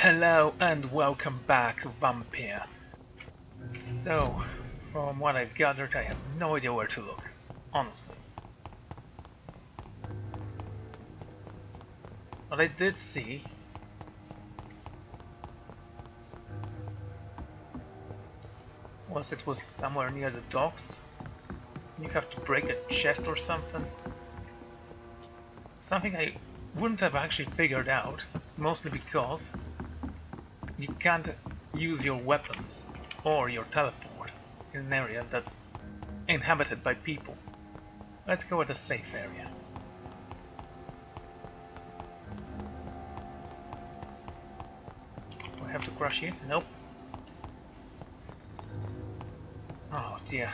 Hello and welcome back to Vampyr. So, from what I've gathered, I have no idea where to look, honestly. What I did see was it was somewhere near the docks. You have to break a chest or something. Something I wouldn't have actually figured out, mostly because you can't use your weapons or your teleport in an area that's inhabited by people. Let's go with a safe area. Do I have to crush you? Nope. Oh dear.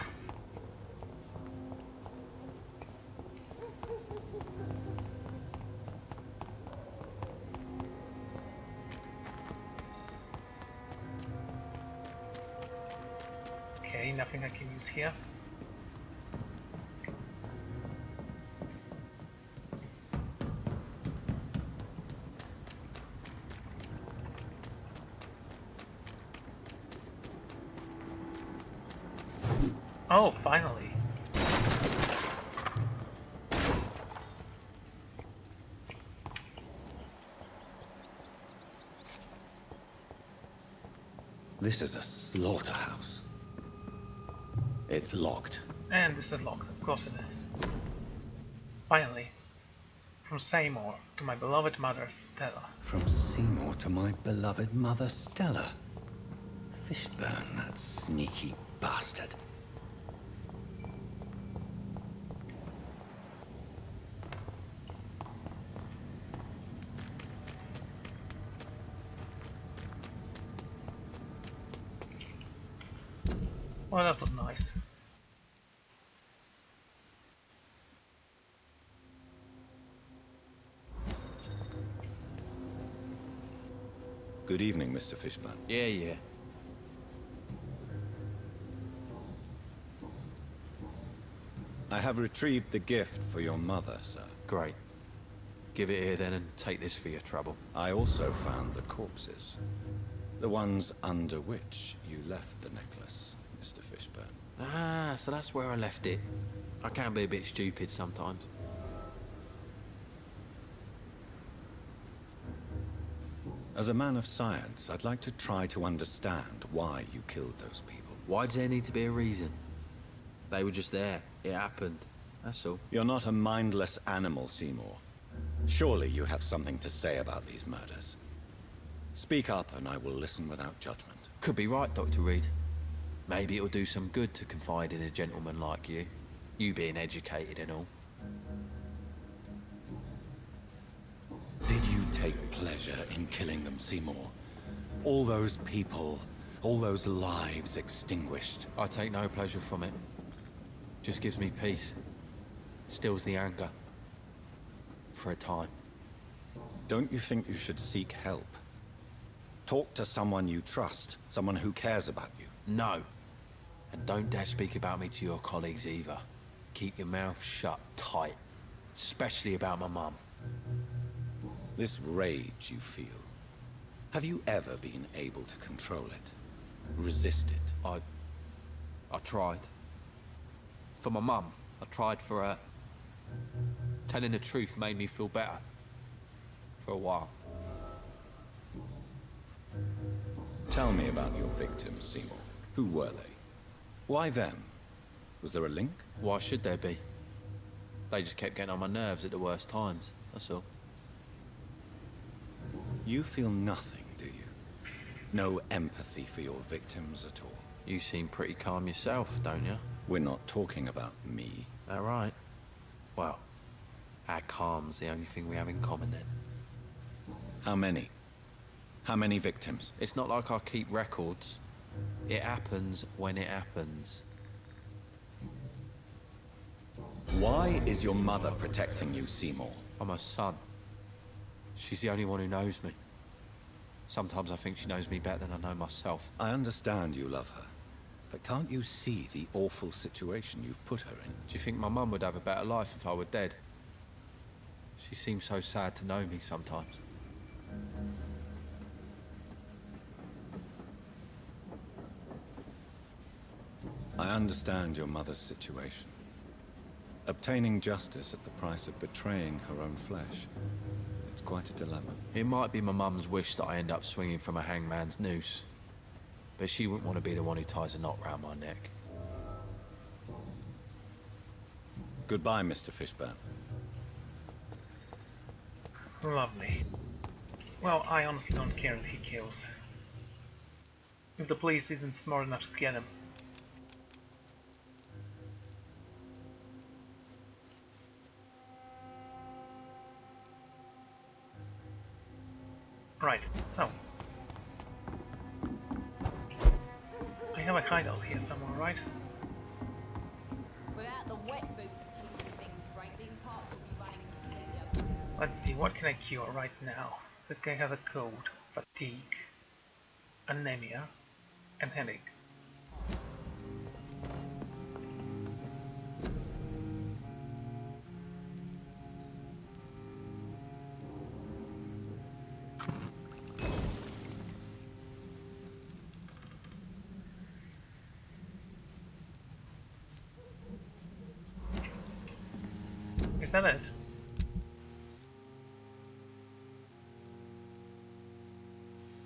Okay, nothing I can use here. Oh, finally. This is a slaughterhouse. It's locked. And this is locked, of course it is. Finally. From Seymour to my beloved mother, Stella. From Seymour to my beloved mother, Stella. Fishburne, that sneaky bastard. Well, that was nice. Good evening, Mr. Fishburne. Yeah. I have retrieved the gift for your mother, sir. Great. Give it here then and take this for your trouble. I also found the corpses. The ones under which you left the necklace, Mr. Fishburne. Ah, so that's where I left it. I can be a bit stupid sometimes. As a man of science, I'd like to try to understand why you killed those people. Why does there need to be a reason? They were just there. It happened. That's all. You're not a mindless animal, Seymour. Surely you have something to say about these murders. Speak up and I will listen without judgment. Could be right, Dr. Reid. Maybe it'll do some good to confide in a gentleman like you. You being educated and all. Did you take pleasure in killing them, Seymour? All those people, all those lives extinguished. I take no pleasure from it. Just gives me peace. Stills the anger. For a time. Don't you think you should seek help? Talk to someone you trust, someone who cares about you. No. And don't dare speak about me to your colleagues either. Keep your mouth shut tight. Especially about my mum. This rage you feel, have you ever been able to control it? Resist it? I tried. For my mum, I tried for her. Telling the truth made me feel better. For a while. Tell me about your victims, Seymour. Who were they? Why them? Was there a link? Why should there be? They just kept getting on my nerves at the worst times, that's all. You feel nothing, do you? No empathy for your victims at all? You seem pretty calm yourself, don't you? We're not talking about me. That right? Well, our calm's the only thing we have in common then. How many? How many victims? It's not like I keep records. It happens when it happens. Why is your mother protecting you, Seymour? I'm her son. She's the only one who knows me. Sometimes I think she knows me better than I know myself. I understand you love her, but can't you see the awful situation you've put her in? Do you think my mum would have a better life if I were dead? She seems so sad to know me sometimes. I understand your mother's situation. Obtaining justice at the price of betraying her own flesh. It's quite a dilemma. It might be my mum's wish that I end up swinging from a hangman's noose. But she wouldn't want to be the one who ties a knot round my neck. Goodbye, Mr. Fishburne. Lovely. Well, I honestly don't care if he kills. If the police isn't smart enough to get him. Right, so. I have a hideout here somewhere, right? Without the wet boots keeping things straight, these parts will be running completely up. Let's see, what can I cure right now? This guy has a cold, fatigue, anemia, and headache. Is that it?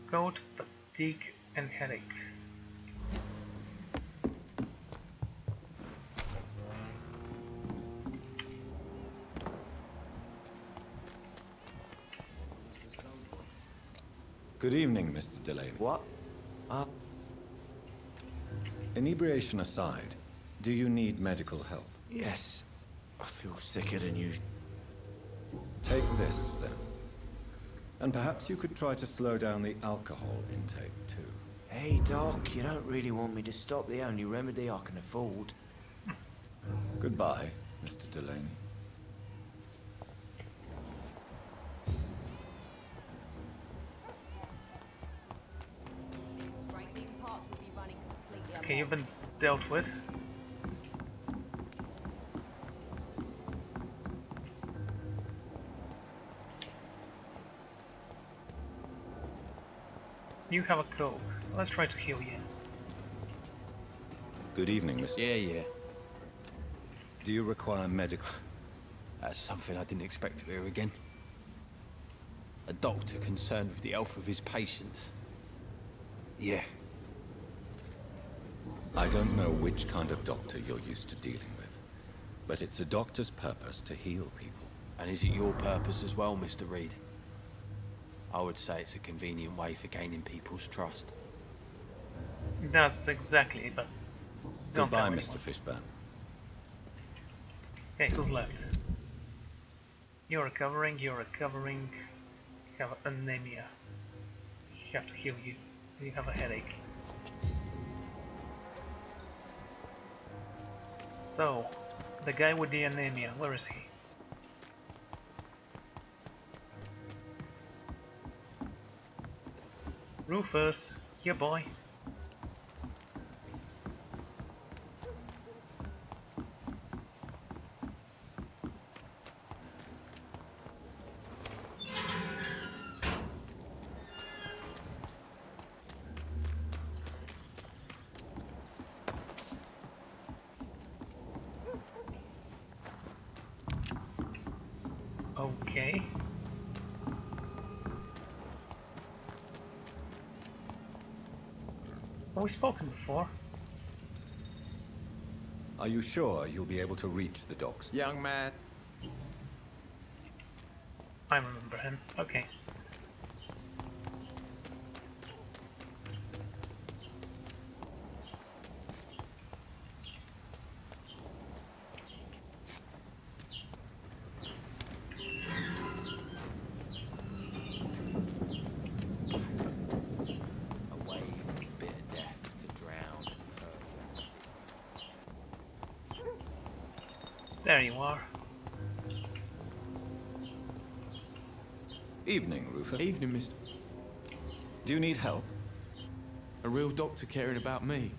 Cold, fatigue, and headache. Good evening, Mr. Delaney. What? Inebriation aside, do you need medical help? Yes. I feel sicker than usual. Take this, then. And perhaps you could try to slow down the alcohol intake, too. Hey, Doc, you don't really want me to stop the only remedy I can afford. Goodbye, Mr. Delaney. Straight, these parts will be running completely up. Okay, you've been dealt with. You have a cold. Let's try to heal you. Good evening, Mr. Yeah. Do you require medical... That's something I didn't expect to hear again. A doctor concerned with the health of his patients. Yeah. I don't know which kind of doctor you're used to dealing with, but it's a doctor's purpose to heal people. And is it your purpose as well, Mr. Reid? I would say it's a convenient way for gaining people's trust. That's exactly it, but don't Goodbye, tell Mr. anyone. Fishburne. Okay, who's left? You're recovering, you have anemia. You have to heal you. You have a headache. So, the guy with the anemia, where is he? Rufus, yeah boy. Okay. Have we spoken before? Are you sure you'll be able to reach the docks? Young man. I remember him. Okay. A wave of bitter death to drown and hurt. There you are. Evening, Rufus. Evening, Mr. Do you need help? A real doctor caring about me.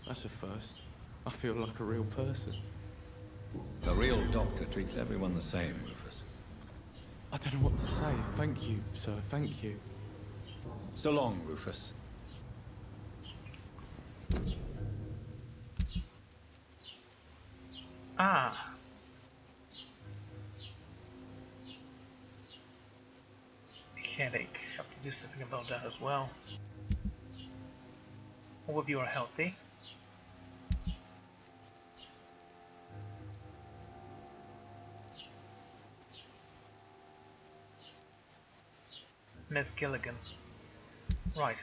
That's a first. I feel like a real person. A real doctor treats everyone the same, Rufus. I don't know what to say. Thank you, sir. Thank you. So long, Rufus. Ah. Headache. Have to do something about that as well. All of you are healthy. Miss Gilligan. Right.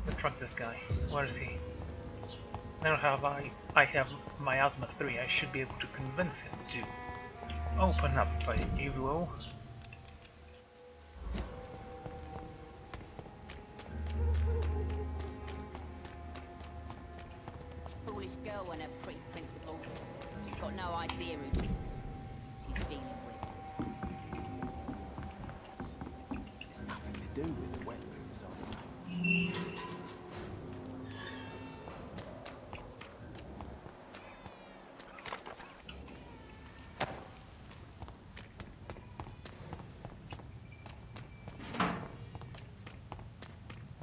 Let's track this guy. Where is he? Now I have miasma 3, I should be able to convince him to open up, if you will. Foolish girl and her pretty principles. She's got no idea who she's dealing with. It's nothing to do with the wet moves, I say.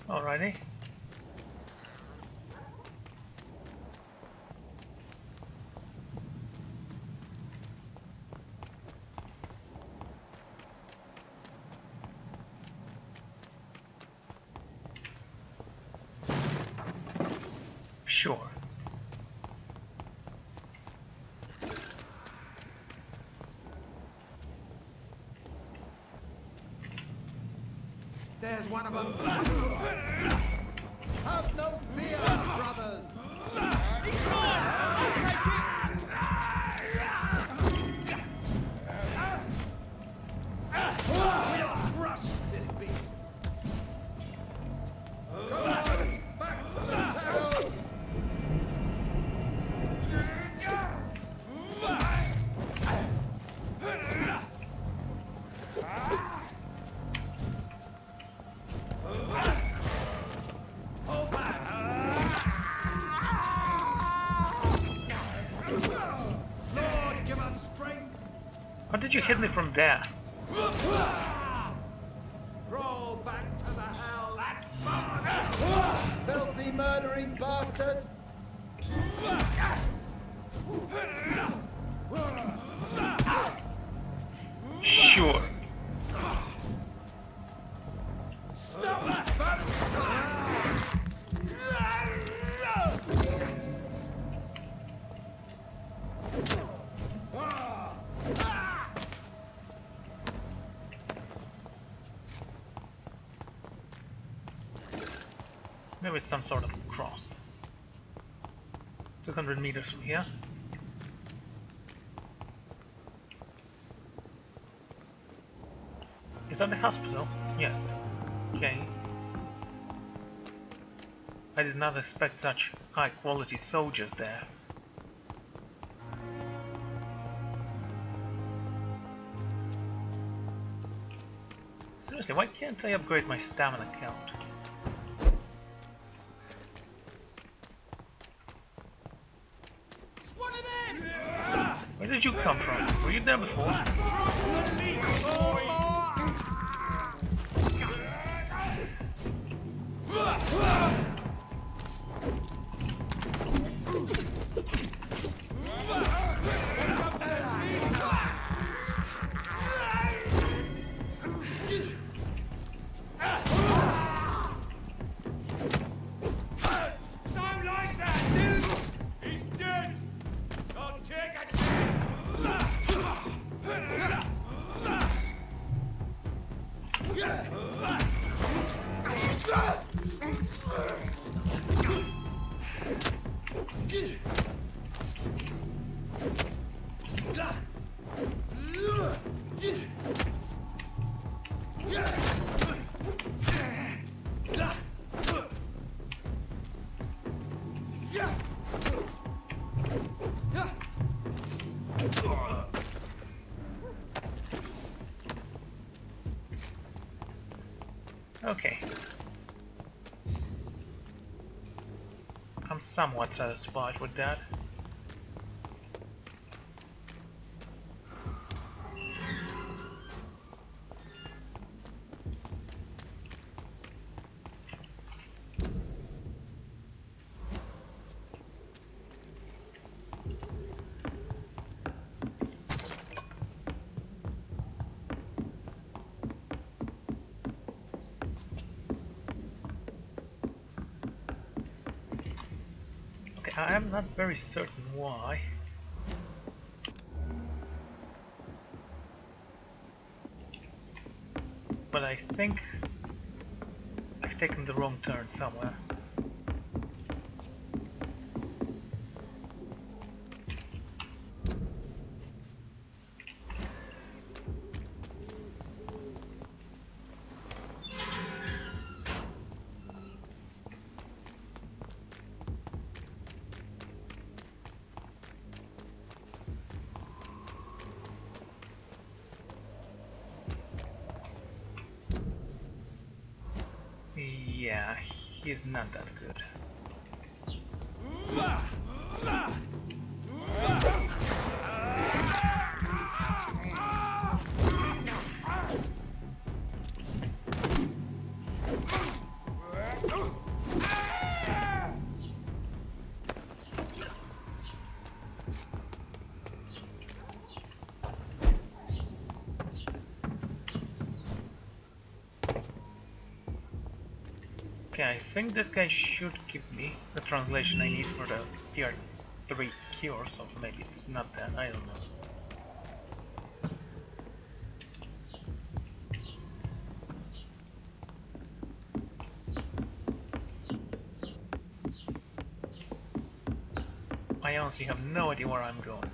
Alrighty. Sure. There's one of them. Have no fear, brothers. We'll crush this beast. Come on, back to the shadows. Lord, give us strength. How did you hit me from there? Roll back to the hell. Filthy murdering bastard. Sure. Maybe it's some sort of cross. 200 meters from here. Is that the hospital? Yes. Okay. I did not expect such high quality soldiers there. Seriously, why can't I upgrade my stamina count? Where did you come from? Were you there before? Okay. I'm somewhat satisfied with that. I'm not very certain why. But I think I've taken the wrong turn somewhere. Yeah, he's not that good. Okay, I think this guy should give me the translation I need for the tier 3 cure, so maybe it's not that, I don't know. I honestly have no idea where I'm going.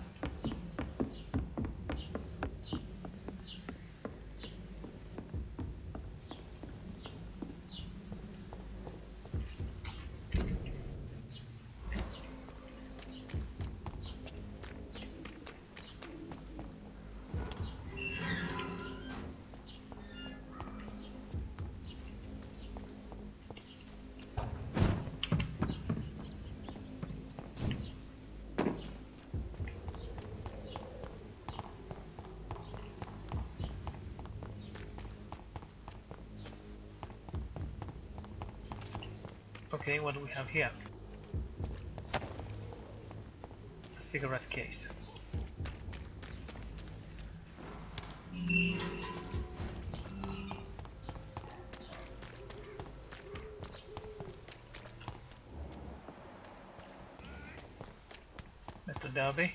Okay, what do we have here? A cigarette case. Mr. Darby.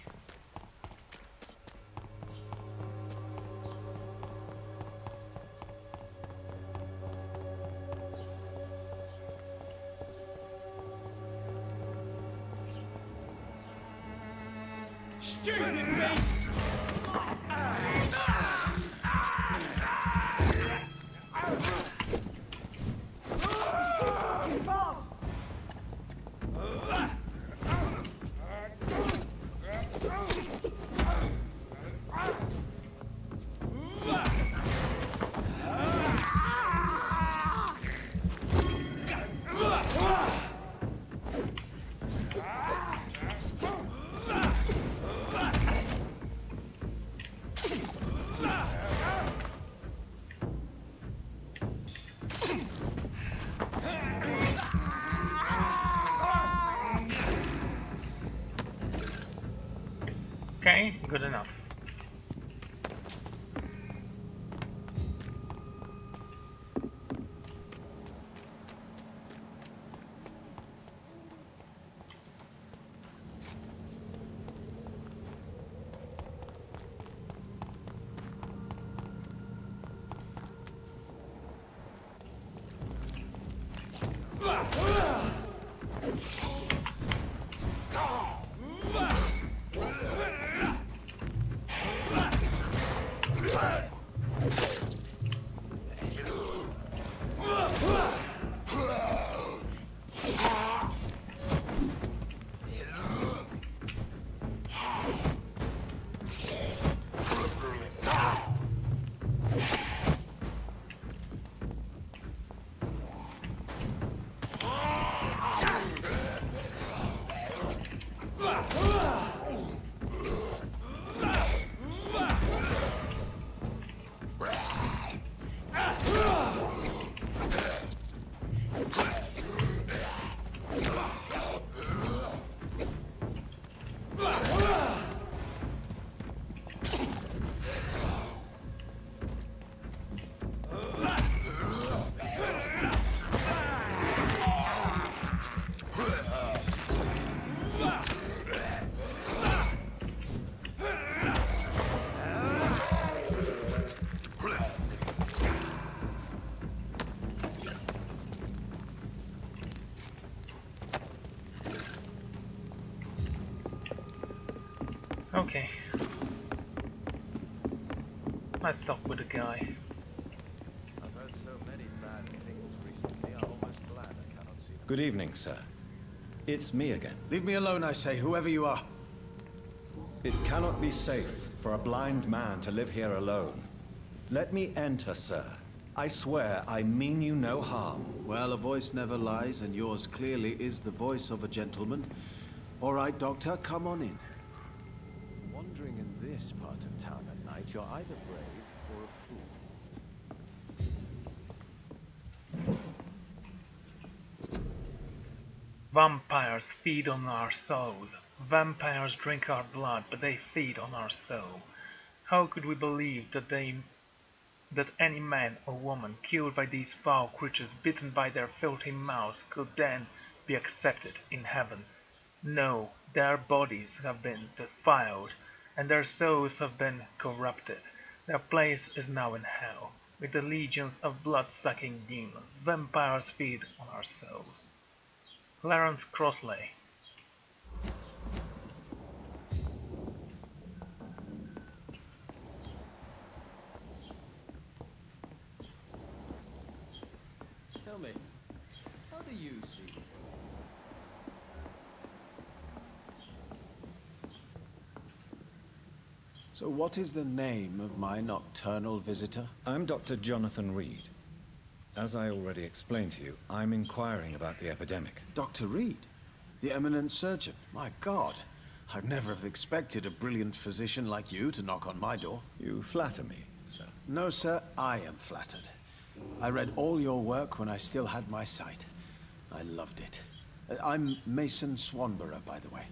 Okay, good enough. Let's talk with the guy. I've heard so many bad things recently, I'm almost glad I cannot see them. Good evening, sir. It's me again. Leave me alone, I say, whoever you are. It cannot be safe for a blind man to live here alone. Let me enter, sir. I swear I mean you no harm. Well, a voice never lies, and yours clearly is the voice of a gentleman. All right, Doctor, come on in. Wandering in this part of town at night, you're either brave or a fool. Vampires feed on our souls. Vampires drink our blood, but they feed on our soul. How could we believe that any man or woman killed by these foul creatures bitten by their filthy mouths could then be accepted in heaven? No, their bodies have been defiled, and their souls have been corrupted. Their place is now in hell, with the legions of blood-sucking demons. Vampires feed on our souls. Clarence Crossley. Tell me, how do you see it? So what is the name of my nocturnal visitor? I'm Dr. Jonathan Reid. As I already explained to you, I'm inquiring about the epidemic. Dr. Reid, the eminent surgeon. My God, I'd never have expected a brilliant physician like you to knock on my door. You flatter me, sir. No, sir, I am flattered. I read all your work when I still had my sight. I loved it. I'm Mason Swanborough, by the way.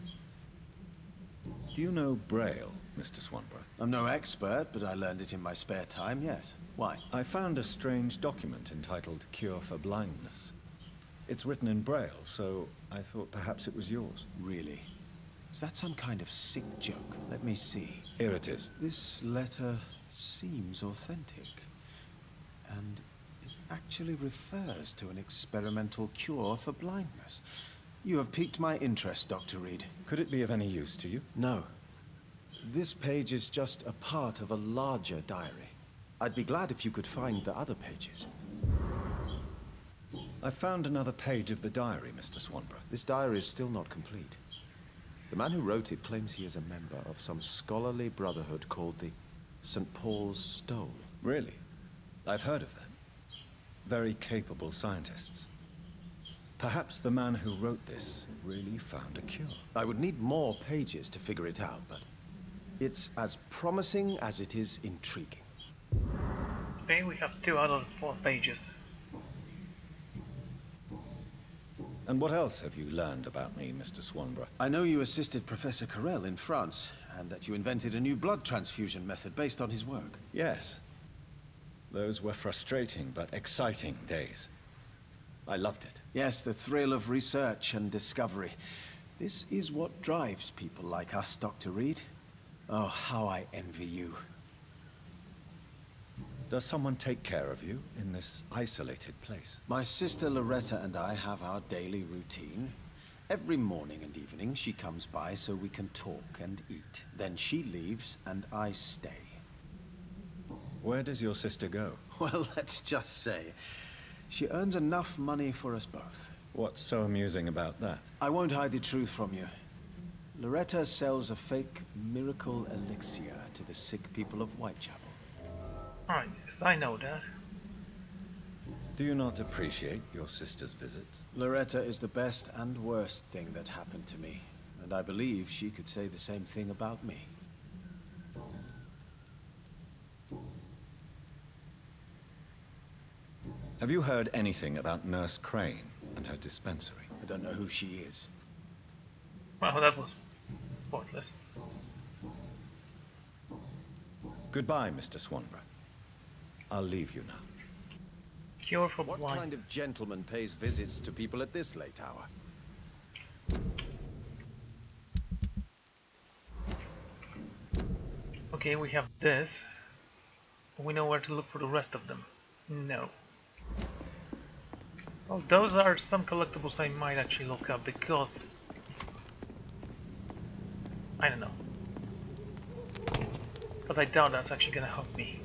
Do you know Braille, Mr. Swanborough? I'm no expert, but I learned it in my spare time, yes. Why? I found a strange document entitled Cure for Blindness. It's written in Braille, so I thought perhaps it was yours. Really? Is that some kind of sick joke? Let me see. Here it is. This letter seems authentic. And it actually refers to an experimental cure for blindness. You have piqued my interest, Dr. Reid. Could it be of any use to you? No. This page is just a part of a larger diary. I'd be glad if you could find the other pages. I found another page of the diary, Mr. Swanborough. This diary is still not complete. The man who wrote it claims he is a member of some scholarly brotherhood called the St. Paul's Stole. Really? I've heard of them. Very capable scientists. Perhaps the man who wrote this really found a cure. I would need more pages to figure it out, but it's as promising as it is intriguing. Okay, we have 2 out of 4 pages. And what else have you learned about me, Mr. Swanborough? I know you assisted Professor Carrel in France, and that you invented a new blood transfusion method based on his work. Yes. Those were frustrating but exciting days. I loved it. Yes, the thrill of research and discovery. This is what drives people like us, Dr. Reid. Oh, how I envy you. Does someone take care of you in this isolated place? My sister Loretta and I have our daily routine. Every morning and evening she comes by so we can talk and eat. Then she leaves and I stay. Where does your sister go? Well, let's just say, she earns enough money for us both. What's so amusing about that? I won't hide the truth from you. Loretta sells a fake miracle elixir to the sick people of Whitechapel. Alright, yes, I know that. Do you not appreciate your sister's visits? Loretta is the best and worst thing that happened to me, and I believe she could say the same thing about me. Have you heard anything about Nurse Crane and her dispensary? I don't know who she is. Well, that was pointless. Goodbye, Mr. Swanborough. I'll leave you now. Cure for What blind. kind of gentleman pays visits to people at this late hour? Okay, we have this. We know where to look for the rest of them. No. Well, those are some collectibles I might actually look up because I don't know. But I doubt that's actually gonna help me.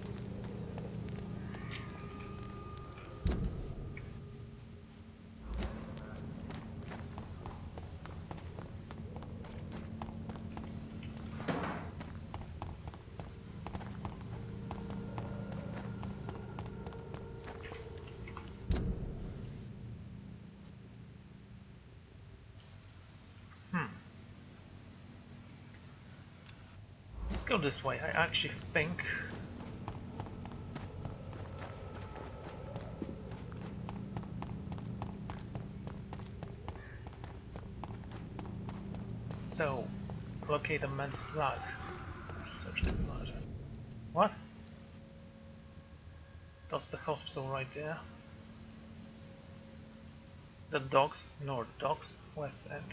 go this way. I actually think. So, locate a man's blood. Search the blood. What? That's the hospital right there. The docks, north docks, west end.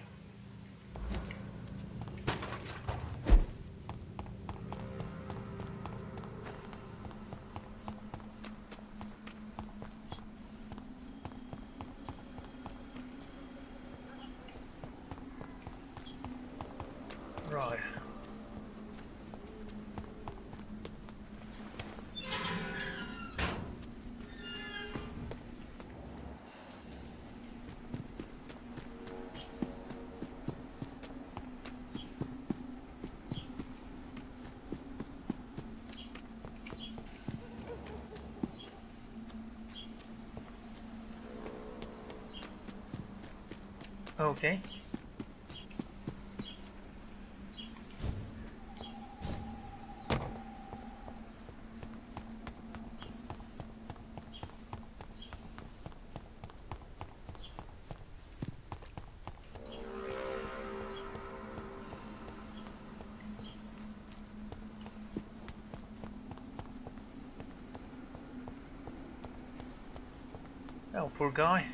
Right. Okay. Oh, poor guy.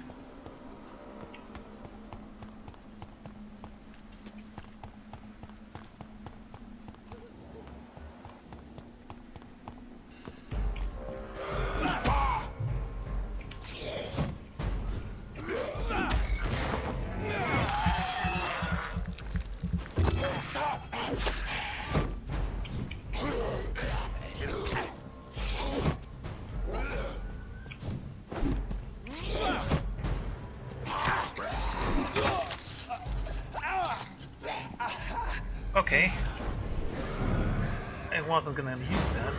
Okay. I wasn't gonna use that.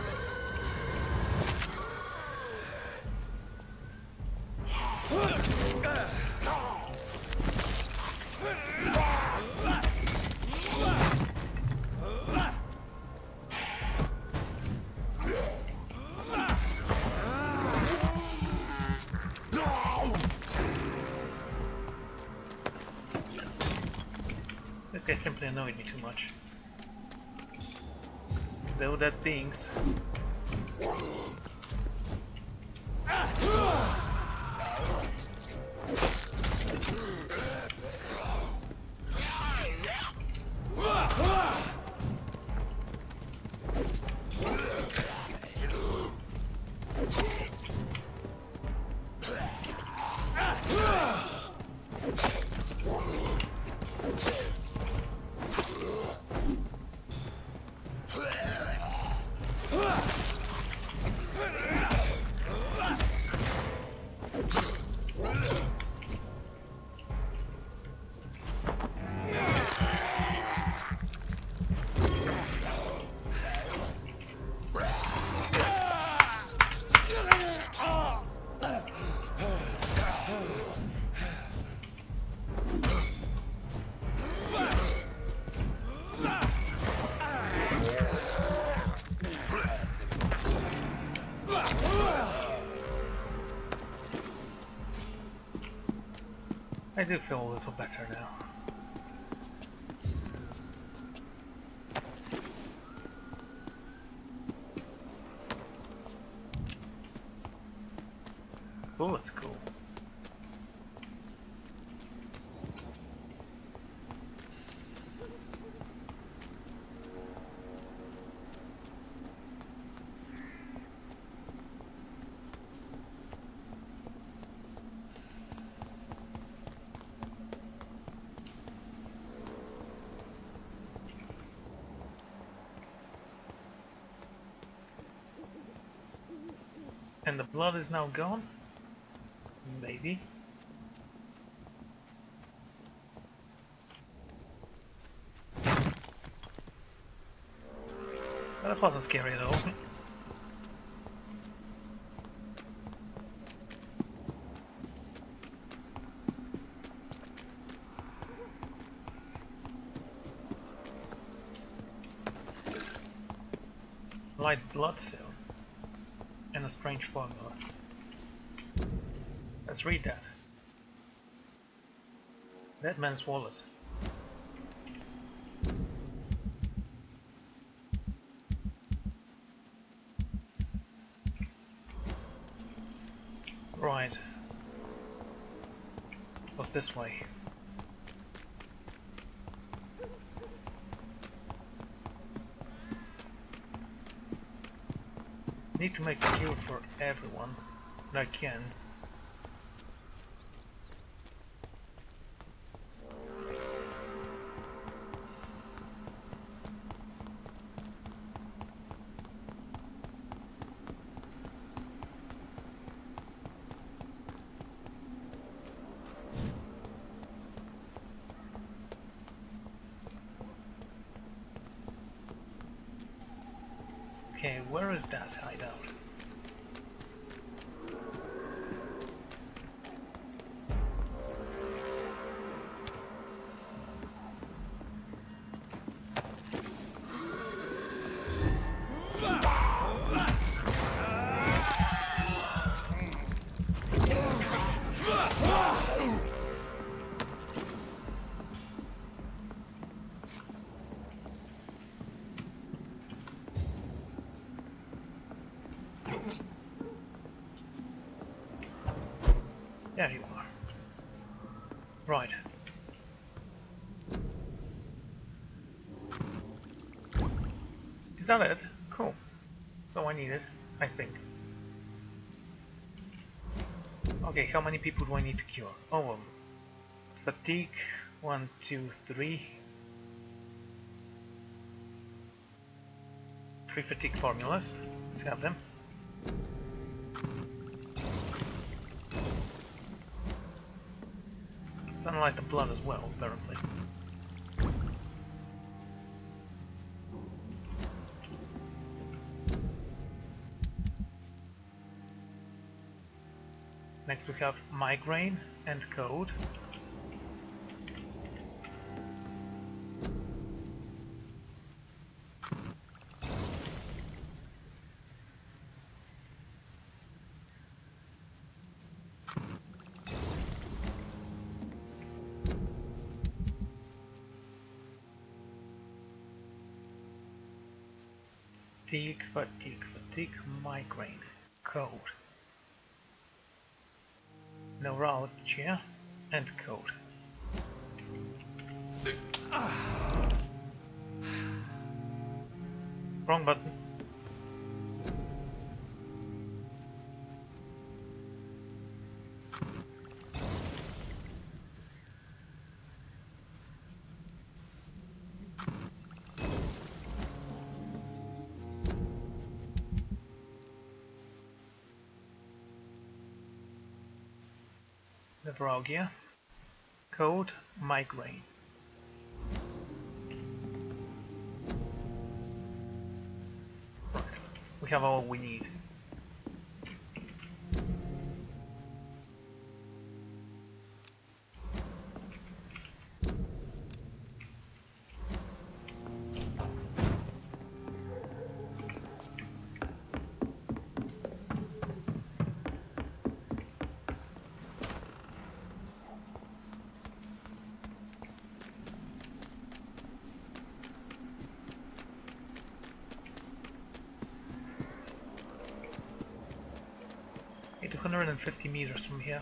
This guy simply annoyed me too much. Though that things. I do feel a little better now. Bullet's cool. And the blood is now gone? Maybe. That wasn't scary at all. White blood cell and a strange formula. Let's read that. Dead man's wallet. Right. What's this way? Need to make a cure for everyone, but I can. Okay, where is that hideout? There you are. Right. Is that it? Cool. So I need it, I think. Okay, how many people do I need to cure? Oh, fatigue, 1, 2, 3. 3 fatigue formulas. Let's have them. Let's analyze the blood as well, apparently. Next we have migraine and code. Fatigue, migraine, code. Neuralgia and code. Wrong button. Neuralgia, code, migraine. Right, we have all we need. Okay, 250 meters from here.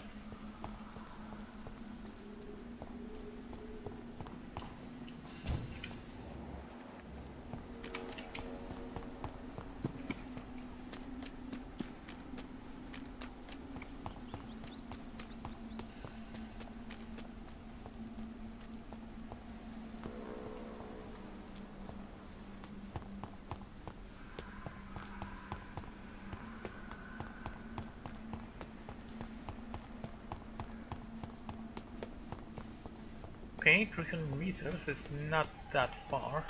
Okay, 300 meters is not that far.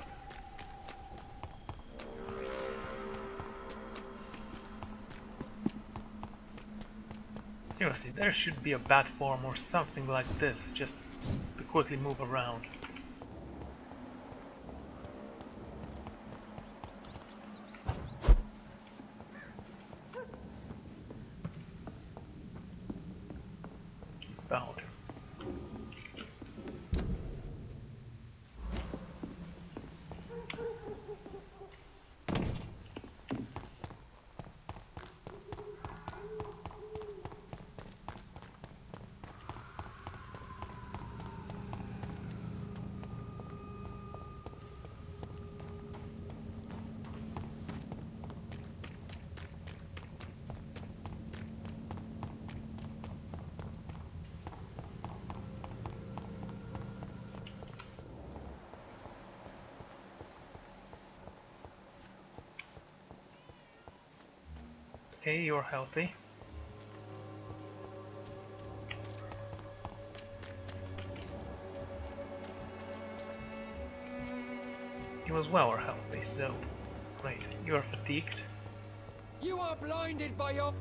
Seriously, there should be a bat form or something like this, just to quickly move around. about. Okay, you're healthy. You as well are healthy, so great. You are fatigued. You are blinded by your...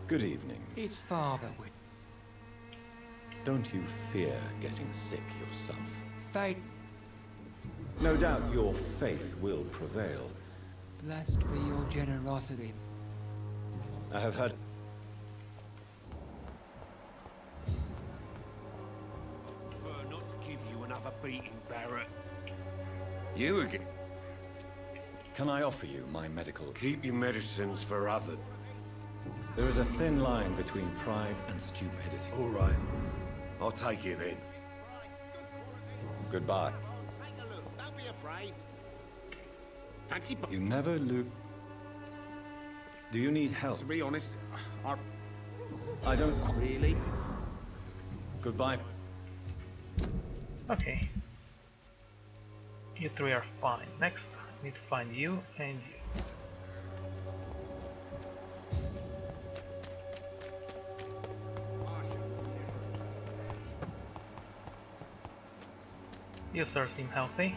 Good evening. His father would... Don't you fear getting sick yourself? Fate, No doubt your faith will prevail. blessed be your generosity. I have had... Prefer not to give you another beating, Barrett. You again? Can I offer you my medical... Keep your medicines for others. There is a thin line between pride and stupidity. All right. I'll take it then. Goodbye. Take a look. Don't be afraid. Fancy... You never lose... Do you need help? To be honest, I don't... Really? Goodbye. Okay. You three are fine. Next, I need to find you and you. You sir seem healthy.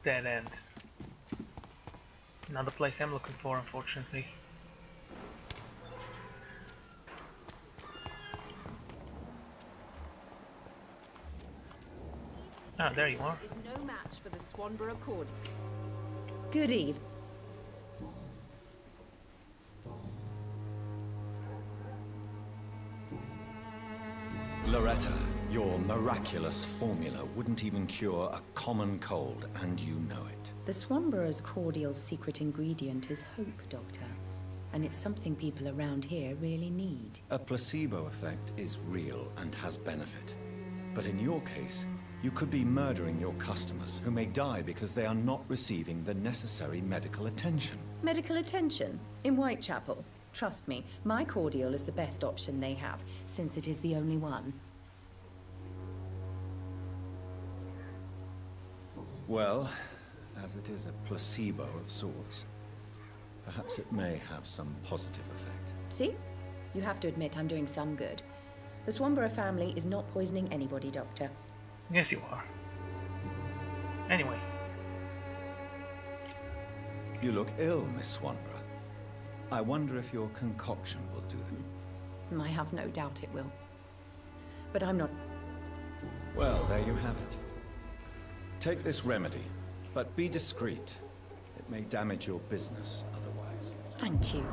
Dead end. Another place I'm looking for, unfortunately. Ah, there you are. Is no match for the Swanborough Accord. Good eve. Loretta, your miraculous formula wouldn't even cure a common cold, and you know it. The Swanborough's cordial's secret ingredient is hope, Doctor. And it's something people around here really need. A placebo effect is real and has benefit. But in your case, you could be murdering your customers, who may die because they are not receiving the necessary medical attention. Medical attention? In Whitechapel? Trust me, my cordial is the best option they have, since it is the only one. Well, as it is a placebo of sorts, perhaps it may have some positive effect. See? You have to admit I'm doing some good. The Swanborough family is not poisoning anybody, Doctor. Yes, you are. Anyway. You look ill, Miss Swanborough. I wonder if your concoction will do them. I have no doubt it will. But I'm not... Well, there you have it. Take this remedy, but be discreet. It may damage your business otherwise. Thank you.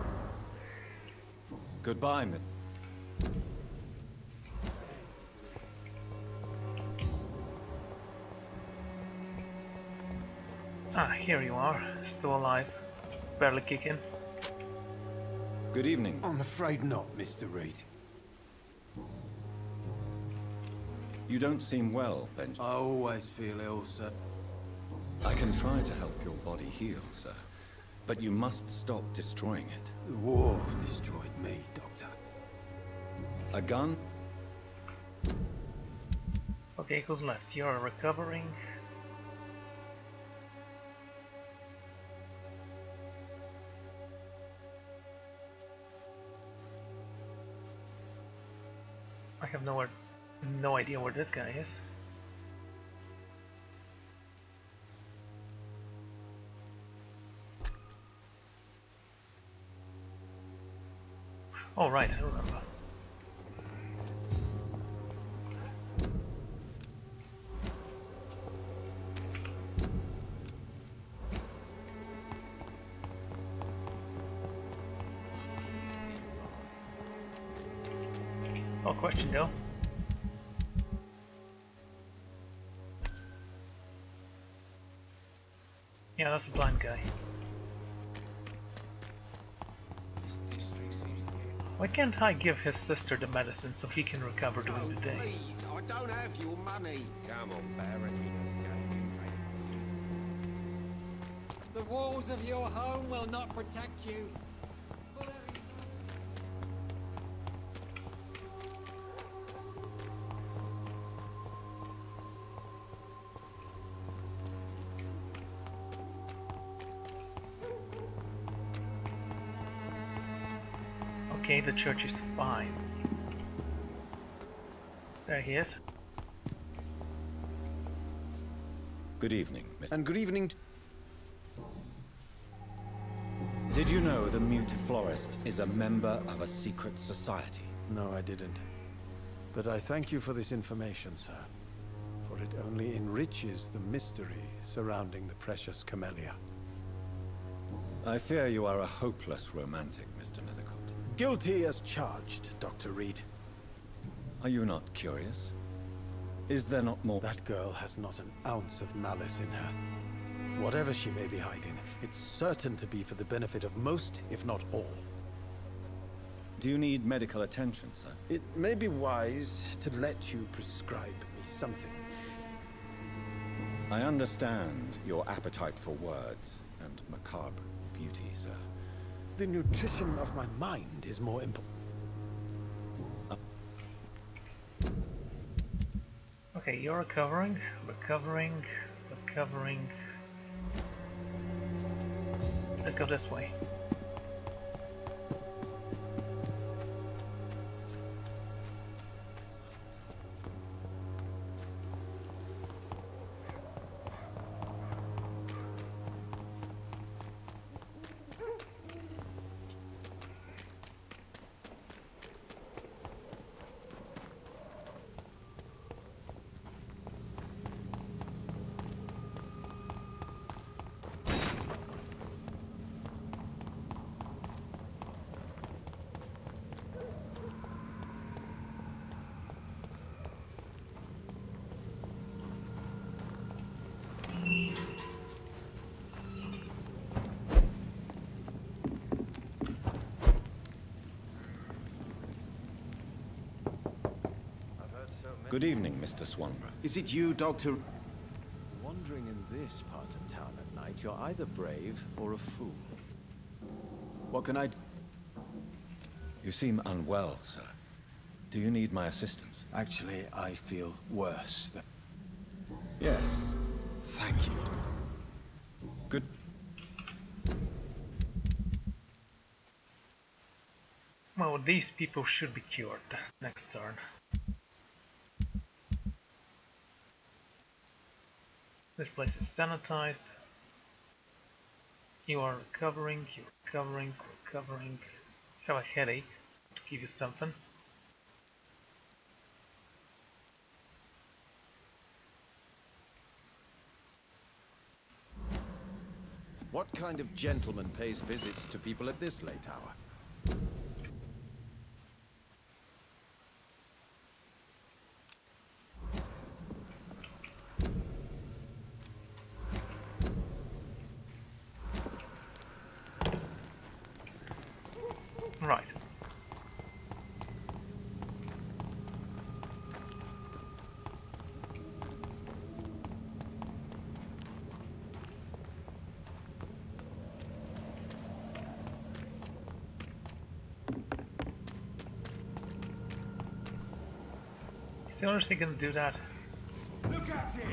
Goodbye, Miss... Ah, here you are. Still alive. Barely kicking. Good evening. I'm afraid not, Mr. Reid. You don't seem well, Benjamin. I always feel ill, sir. I can try to help your body heal, sir. But you must stop destroying it. The war destroyed me, Doctor. A gun? Okay, who's left? You're recovering. I have no idea where this guy is. Oh right, I remember. Oh, question though. Yeah, that's the blind guy. Why can't I give his sister the medicine so he can recover during the day? Please, I don't have your money. Come on, Baron, you know the game you pay. The walls of your home will not protect you. Okay, the church is fine. There he is. Good evening, Mr. And good evening. Did you know the Mute Florist is a member of a secret society? No, I didn't. But I thank you for this information, sir. For it only enriches the mystery surrounding the precious camellia. I fear you are a hopeless romantic, Mr. Nethercourt. Guilty as charged, Dr. Reid. Are you not curious? Is there not more? That girl has not an ounce of malice in her. Whatever she may be hiding, it's certain to be for the benefit of most, if not all. Do you need medical attention, sir? It may be wise to let you prescribe me something. I understand your appetite for words and macabre beauty, sir. The nutrition of my mind is more important. Okay, you're recovering. Let's go this way. Good evening, Mr. Swanborough. Is it you, Doctor? Wandering in this part of town at night, you're either brave or a fool. What can I do? You seem unwell, sir. Do you need my assistance? Actually, I feel worse than... Yes. Thank you. Good. Well, these people should be cured next turn. This place is sanitized. You are recovering, you're recovering. You have a headache, to give you something. What kind of gentleman pays visits to people at this late hour? Right. Seriously gonna do that? Look at it!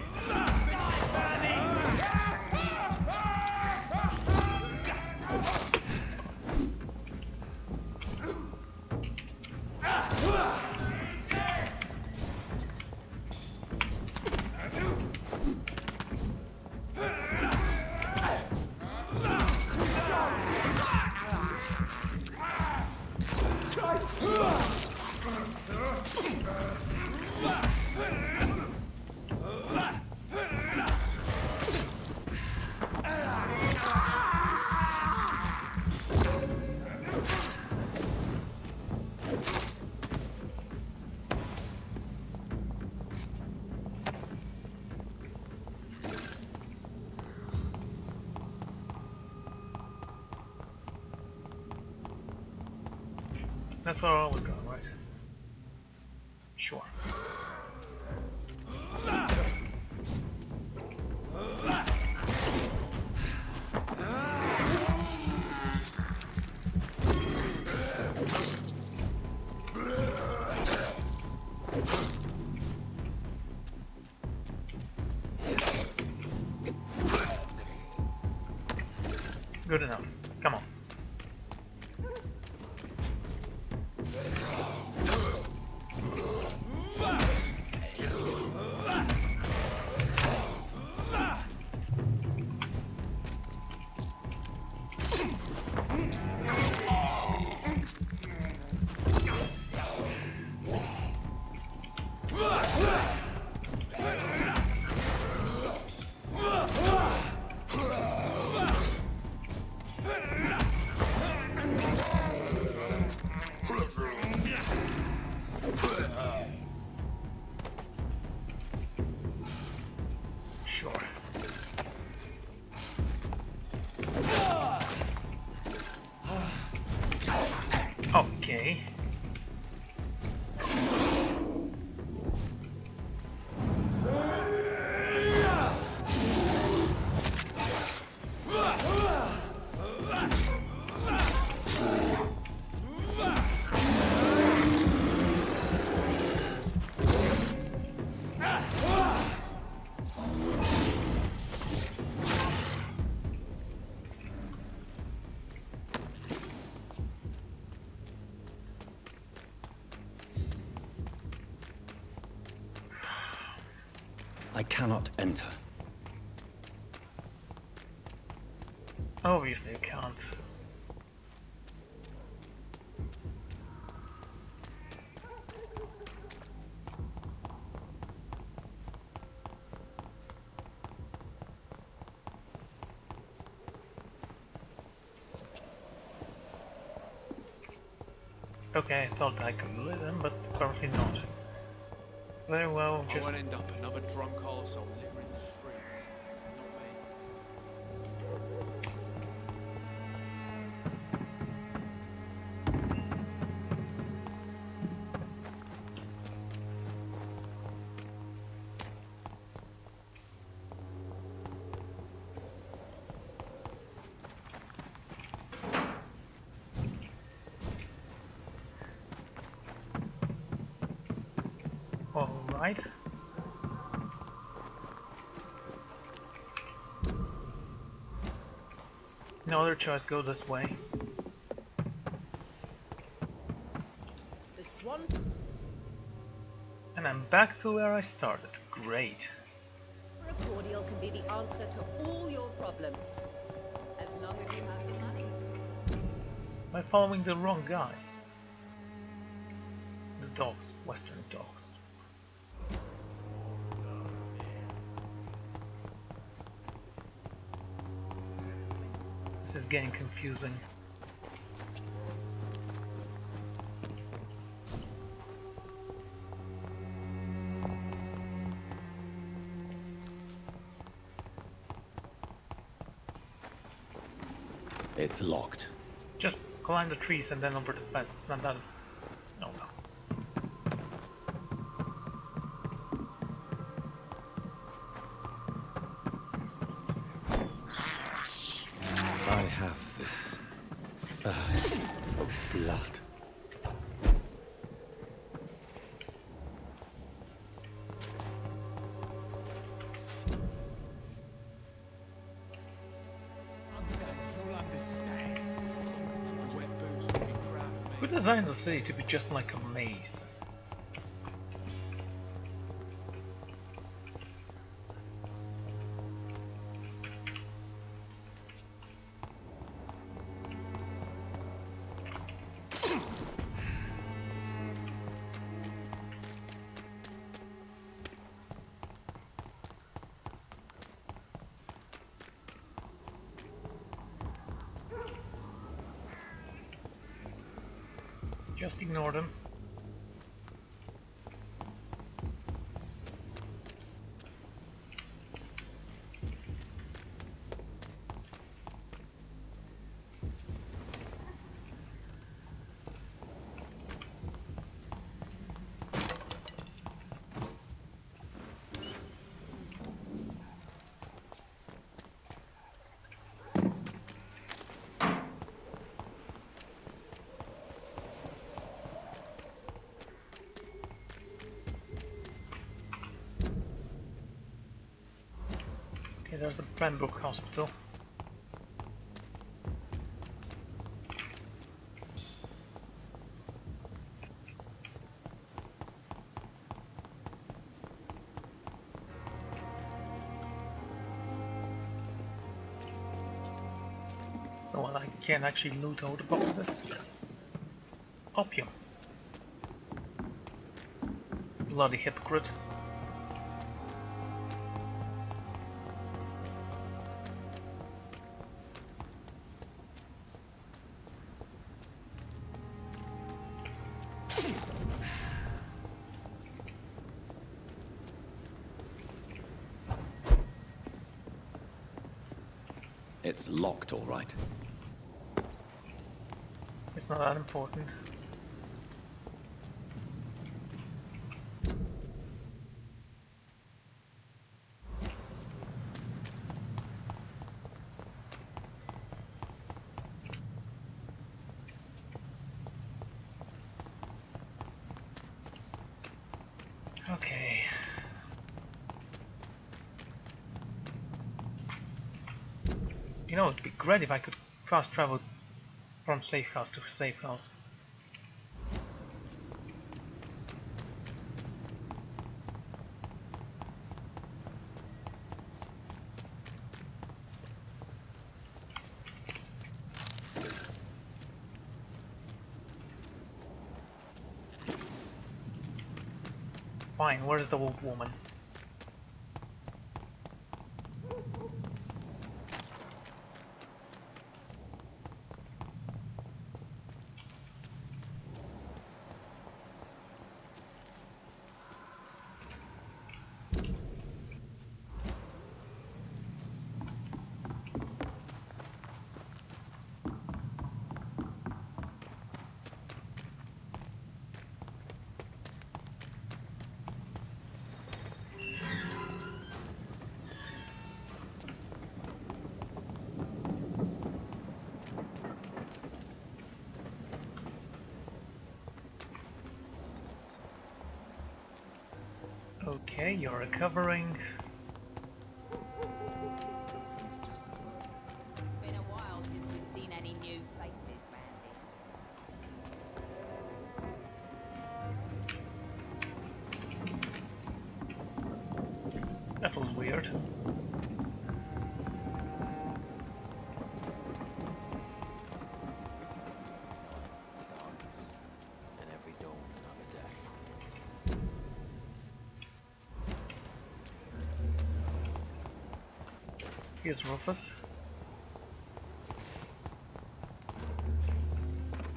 That's where I was going, right? Sure. Good enough. Come on. Sure. Okay. I cannot enter. Obviously you can't. Okay, I thought I could let them, but apparently not. Very well, I just... won't end up another drunk arsehole littering the streets. Alright. No other choice, go this way. The Swan... And I'm back to where I started. Great. Cordial can be the answer to all your problems. As long as you have the money. Am I following the wrong guy? The dogs, Western dogs. This is getting confusing. It's locked. Just climb the trees and then over the fence. It's not that... No, no. I have this thirst for blood. Who designed the city to be just like a maze? Just ignore them. there's a Pembroke Hospital. So I can actually loot all the boxes. Opium. Bloody hypocrite. It's locked, all right. It's not that important. Okay. You know, it'd be great if I could fast travel from safe house to safe house. Fine, where's the old woman? Okay, you're recovering. Been a while since we've seen any new faces, Randy. That was weird. And every dawn another death. Here's Rufus.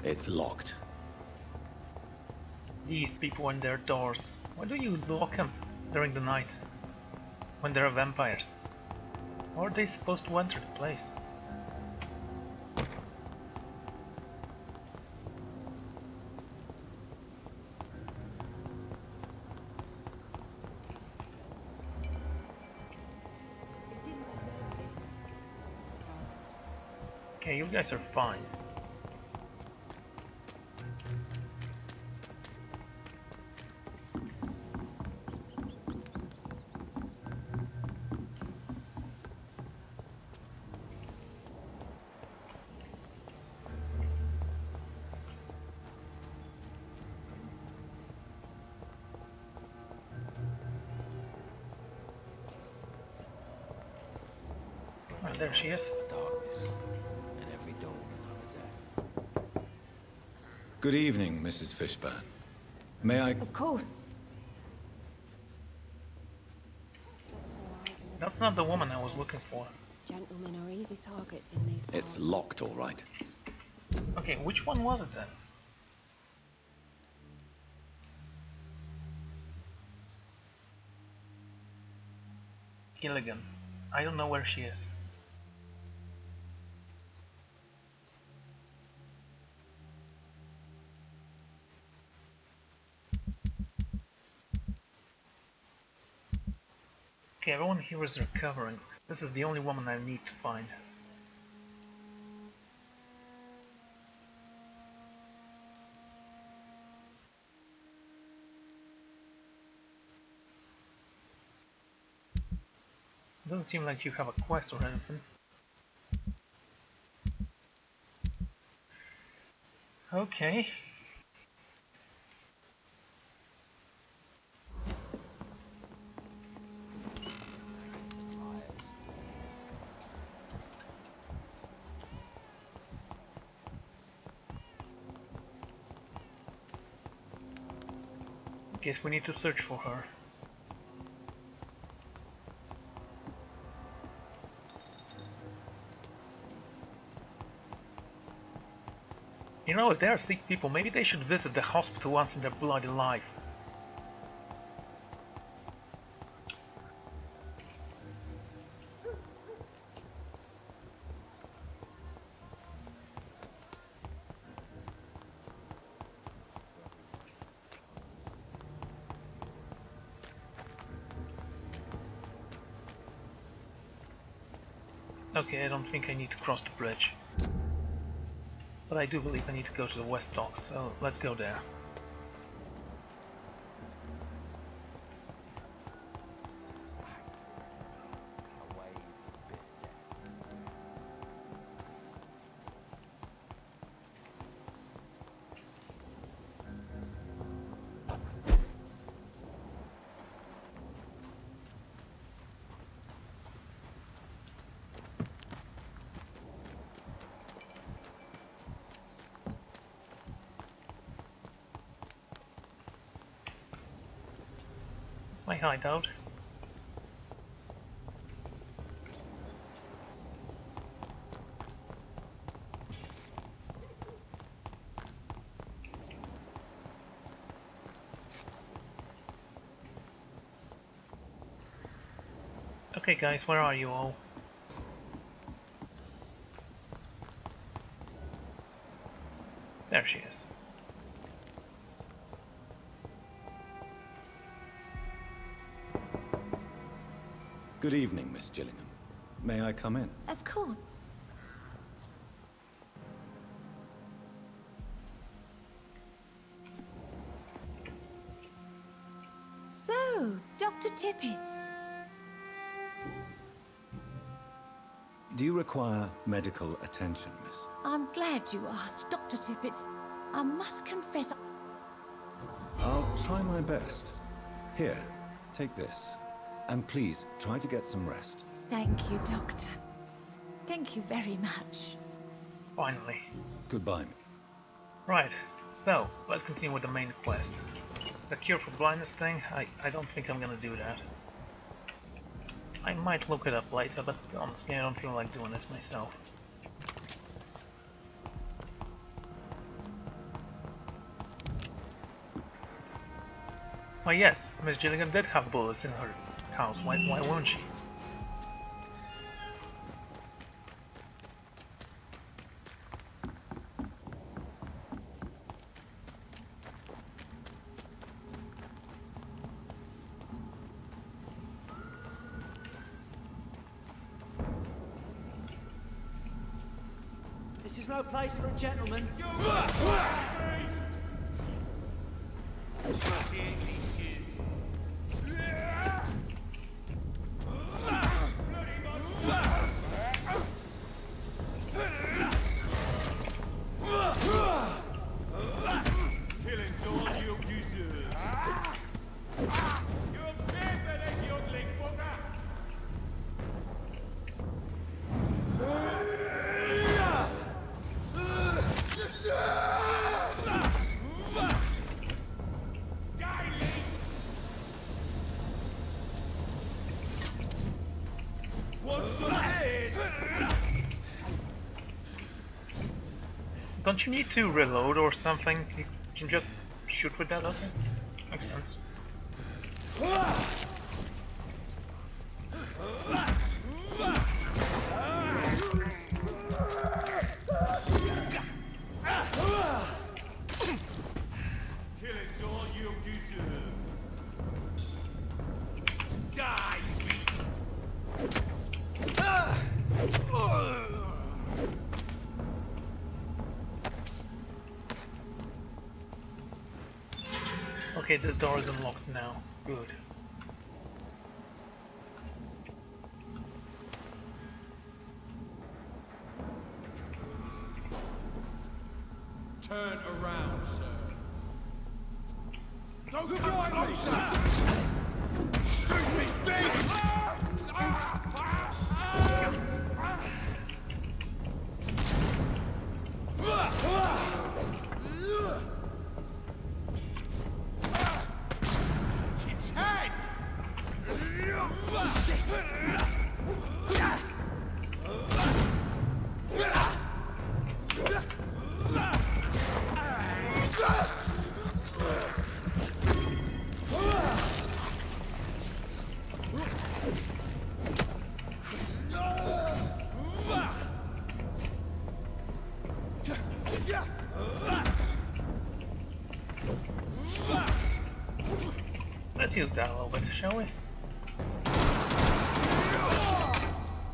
It's locked. These people and their doors. Why do you lock them during the night? When there are vampires? How are they supposed to enter the place? It didn't deserve this. Okay, you guys are fine. Ah, there she is. Darkness. And every dawn another death. Good evening, Mrs. Fishburne. May I... Of course. That's not the woman I was looking for. Gentlemen are easy targets in these parts. It's locked, all right. Okay, which one was it then? Gilligan. I don't know where she is. Okay, everyone here is recovering. This is the only woman I need to find. Doesn't seem like you have a quest or anything. Okay. Guess we need to search for her. You know, if they are sick people, maybe they should visit the hospital once in their bloody life. Okay, I don't think I need to cross the bridge. But I do believe I need to go to the west docks, so let's go there. It's my hideout. Okay guys, where are you all? There she is. Good evening, Miss Gillingham. May I come in? Of course. So, Dr. Tippets. Do you require medical attention, miss? I'm glad you asked, Dr. Tippets. I must confess... I'll try my best. Here, take this. And please, try to get some rest. Thank you, Doctor. Thank you very much. Finally. Goodbye. Right, so let's continue with the main quest. The cure for blindness thing, I don't think I'm gonna do that. I might look it up later, but honestly I don't feel like doing it myself. Oh yes, Miss Gilligan did have bullets in her house, why won't she? This is no place for a gentleman. Don't you need to reload or something? You can just shoot with that, okay? Makes sense. Killing's all you deserve. Die, Okay, this door is unlocked now. Good. Don't come closer! Stupid bitch! Its head! Shit! Let's use that a little bit, shall we?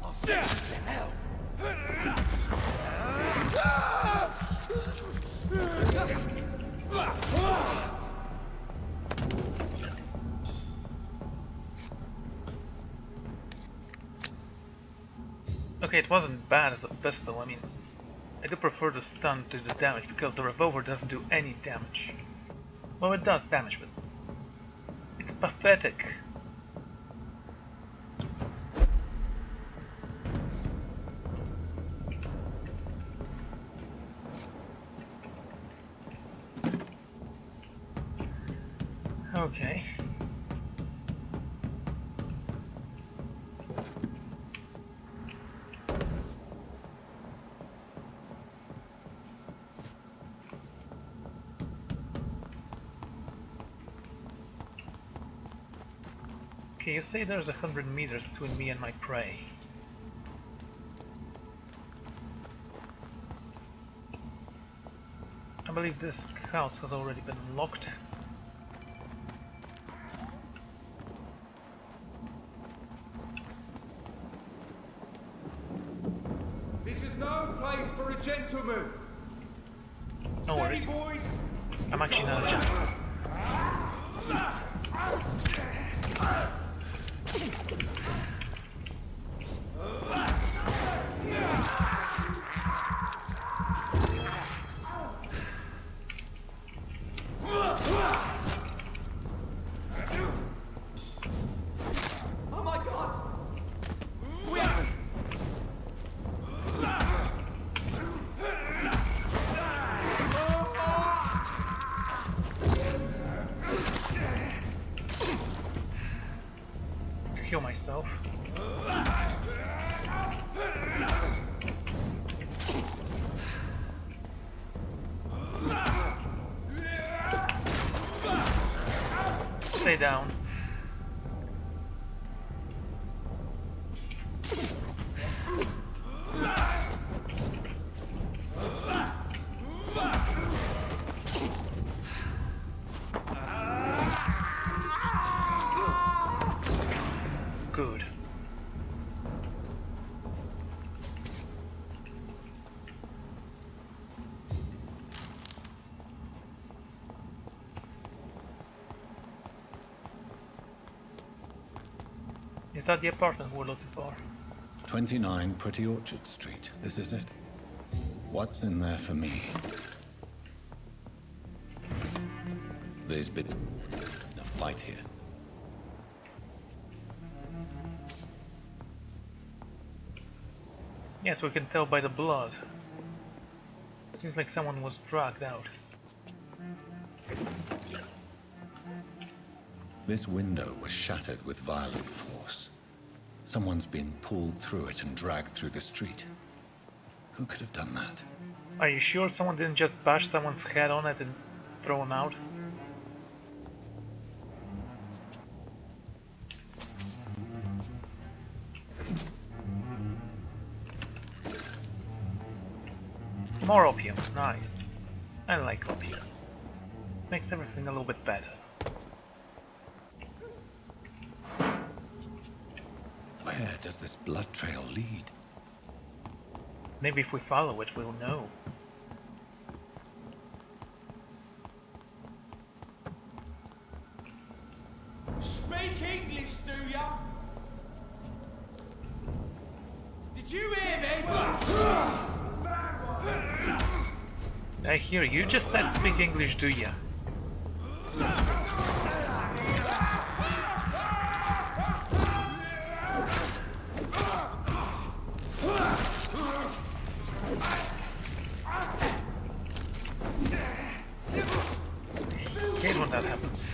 I'll send you to hell! Okay, it wasn't bad as a pistol. I mean, I do prefer the stun to the damage because the revolver doesn't do any damage. Well, it does damage, but it's pathetic. Okay. Okay, you say there's 100 meters between me and my prey. I believe this house has already been unlocked. This is no place for a gentleman! No worries. Steady, boys! I'm actually not a gentleman. Oh my god! Heal myself. Stay down. Good. Is that the apartment we're looking for? 29 Pretty Orchard Street. This is it. What's in there for me? There's been a fight here. Yes, we can tell by the blood. Seems like someone was dragged out. This window was shattered with violent force. Someone's been pulled through it and dragged through the street. Who could have done that? Are you sure someone didn't just bash someone's head on it and throw him out? More opium, nice. I like opium. Makes everything a little bit better. Where does this blood trail lead? Maybe if we follow it, we'll know. Speak English, do ya? Did you hear me? I hear you just said speak English, do ya? Hate when that happens.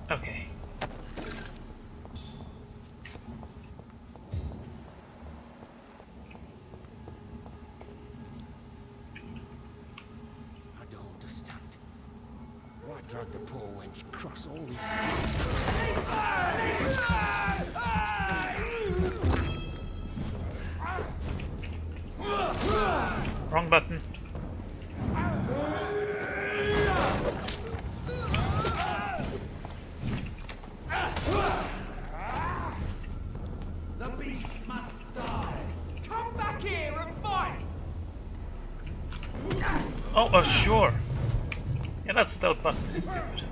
Okay. I don't understand. Why drag the poor wench across all these... Wrong button. The beast must die! Come back here and fight! Oh, sure. Yeah, that stealth button is stupid.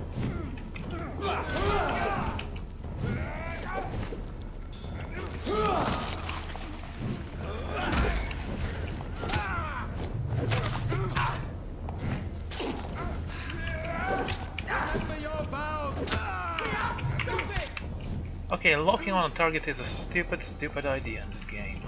Okay, locking on a target is a stupid idea in this game.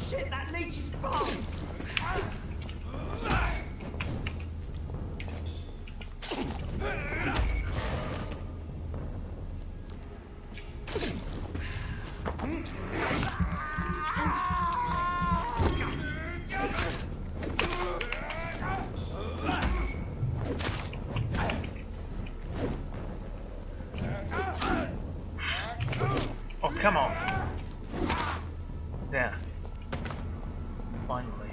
Shit, that leech is fast! Oh, come on. There. Finally.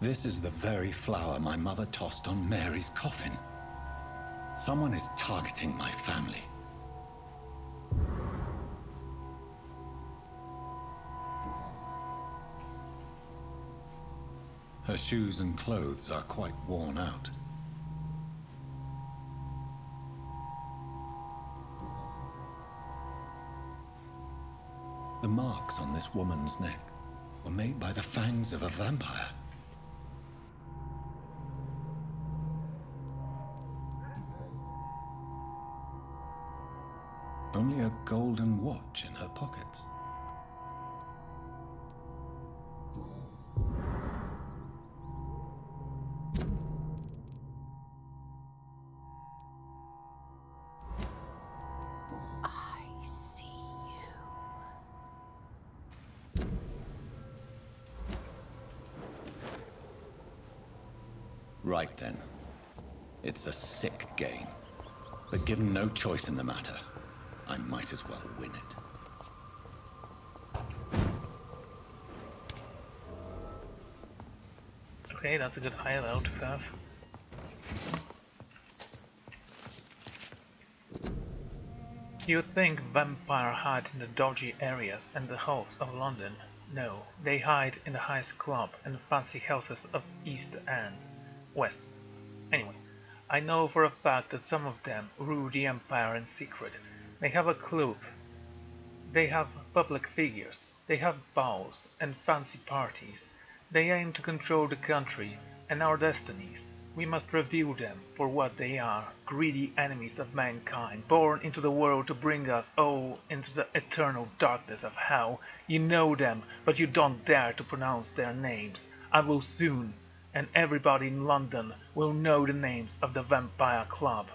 This is the very flower my mother tossed on Mary's coffin. Someone is targeting my family. Her shoes and clothes are quite worn out. The marks on this woman's neck were made by the fangs of a vampire. Only a golden watch in her pockets. I see you. Right then. It's a sick game. But given no choice in the matter, I might as well win it. Okay, that's a good hideout to have. You'd think Vampyr hide in the dodgy areas and the halls of London. No, they hide in the highest club and fancy houses of East and West. Anyway, I know for a fact that some of them rule the Empire in secret. They have a club. They have public figures. They have balls and fancy parties. They aim to control the country and our destinies. We must review them for what they are, greedy enemies of mankind, born into the world to bring us all into the eternal darkness of hell. You know them, but you don't dare to pronounce their names. I will soon, and everybody in London will know the names of the Vampire Club.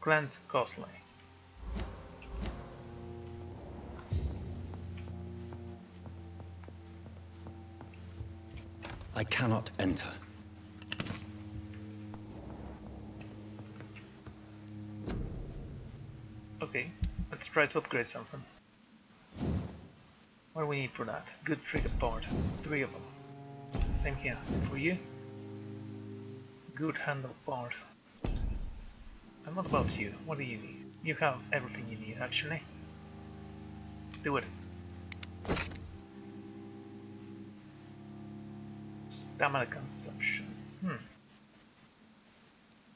Glance Gosley. I cannot enter. Okay, let's try to upgrade something. What do we need for that? Good trigger part. 3 of them. Same here. For you. Good handle part. And what about you? What do you need? You have everything you need, actually. Do it. Stamina consumption.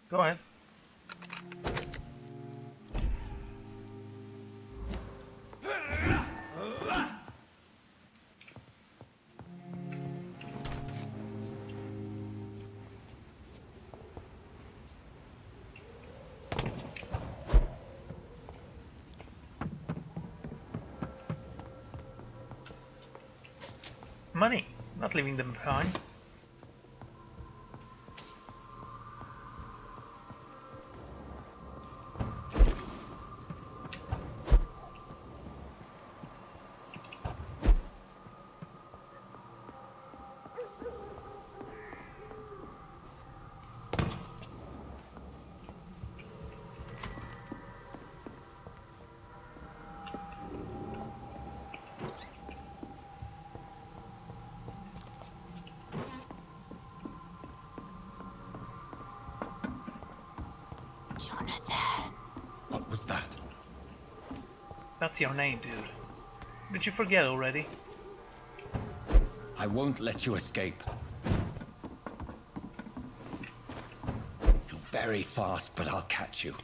Go ahead. Money, not leaving them behind. Jonathan. What was that? That's your name, dude. Did you forget already? I won't let you escape. You're very fast, but I'll catch you.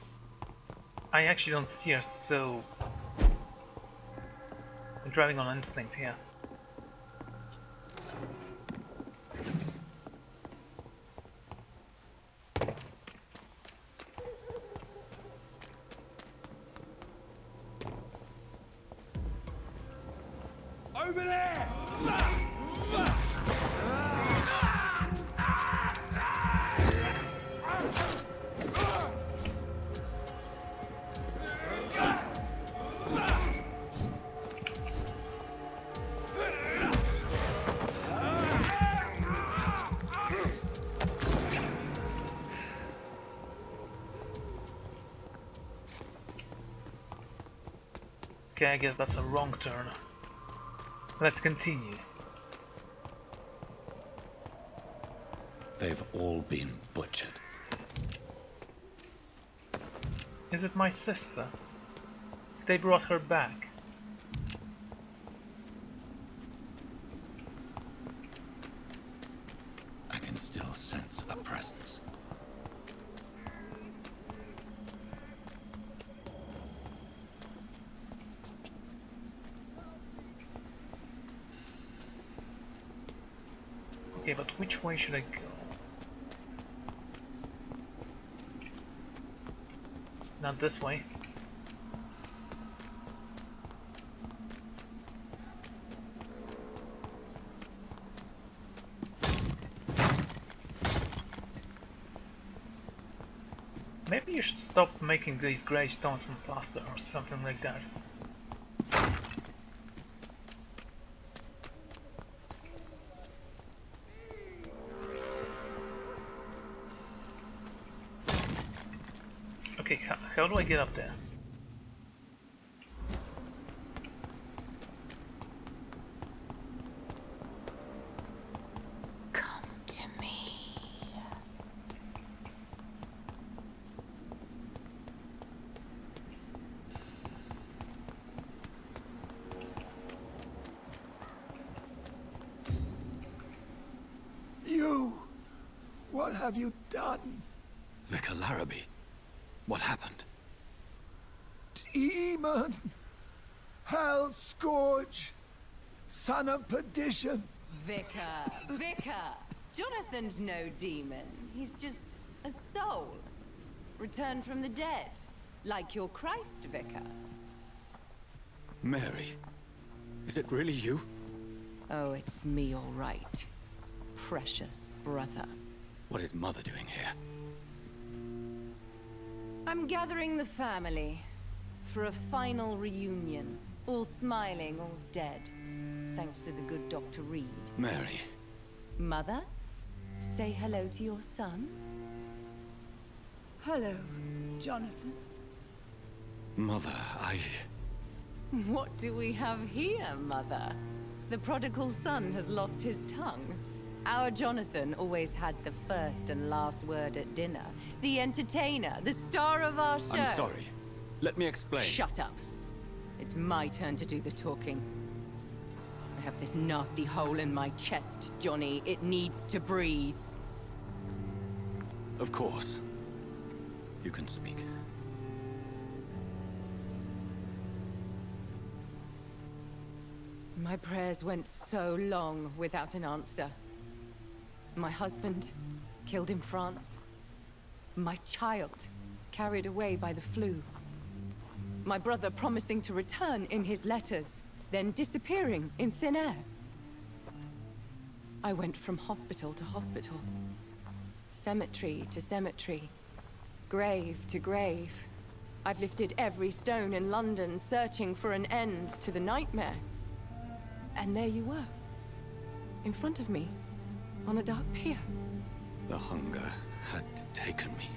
I actually don't steer, so I'm driving on instinct here. Over there! Okay, I guess that's a wrong turn. Let's continue. They've all been butchered. Is it my sister? They brought her back. I can still sense a presence. Okay, but which way should I go? Not this way. Maybe you should stop making these grey stones from plaster or something like that. Okay, how do I get up there? Come to me. You! What have you done? Vicar Larrabee. What happened? Demon! Hell Scourge! Son of perdition! Vicar! Jonathan's no demon. He's just a soul. Returned from the dead. Like your Christ, Vicar. Mary, is it really you? Oh, it's me, all right. Precious brother. What is Mother doing here? I'm gathering the family for a final reunion. All smiling, all dead. Thanks to the good Dr. Reid. Mary, Mother, say hello to your son. Hello, Jonathan. Mother, What do we have here, Mother? The prodigal son has lost his tongue. Our Jonathan always had the first and last word at dinner. The entertainer, the star of our show. I'm sorry. Let me explain. Shut up. It's my turn to do the talking. I have this nasty hole in my chest, Johnny. It needs to breathe. Of course. You can speak. My prayers went so long without an answer. My husband, killed in France. My child, carried away by the flu. My brother promising to return in his letters, then disappearing in thin air. I went from hospital to hospital, cemetery to cemetery, grave to grave. I've lifted every stone in London, searching for an end to the nightmare. And there you were, in front of me, on a dark pier. The hunger had taken me.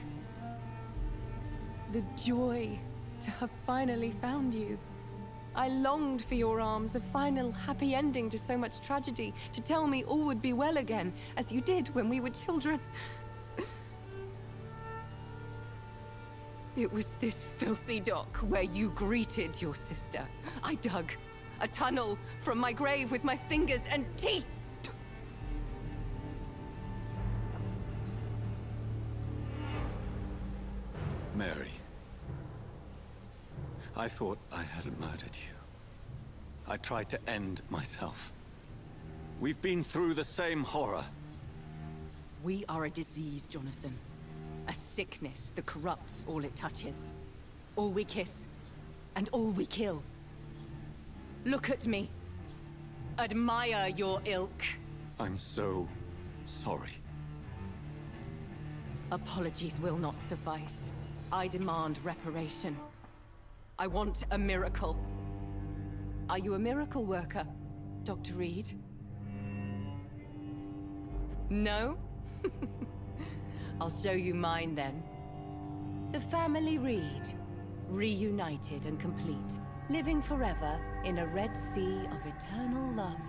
The joy to have finally found you. I longed for your arms, a final happy ending to so much tragedy, to tell me all would be well again, as you did when we were children. It was this filthy dock where you greeted your sister. I dug a tunnel from my grave with my fingers and teeth. Mary. I thought I had murdered you. I tried to end myself. We've been through the same horror. We are a disease, Jonathan. A sickness that corrupts all it touches. All we kiss, and all we kill. Look at me. Admire your ilk. I'm so sorry. Apologies will not suffice. I demand reparation. I want a miracle. Are you a miracle worker, Dr. Reid? No? I'll show you mine then. The family Reid, reunited and complete, living forever in a red sea of eternal love.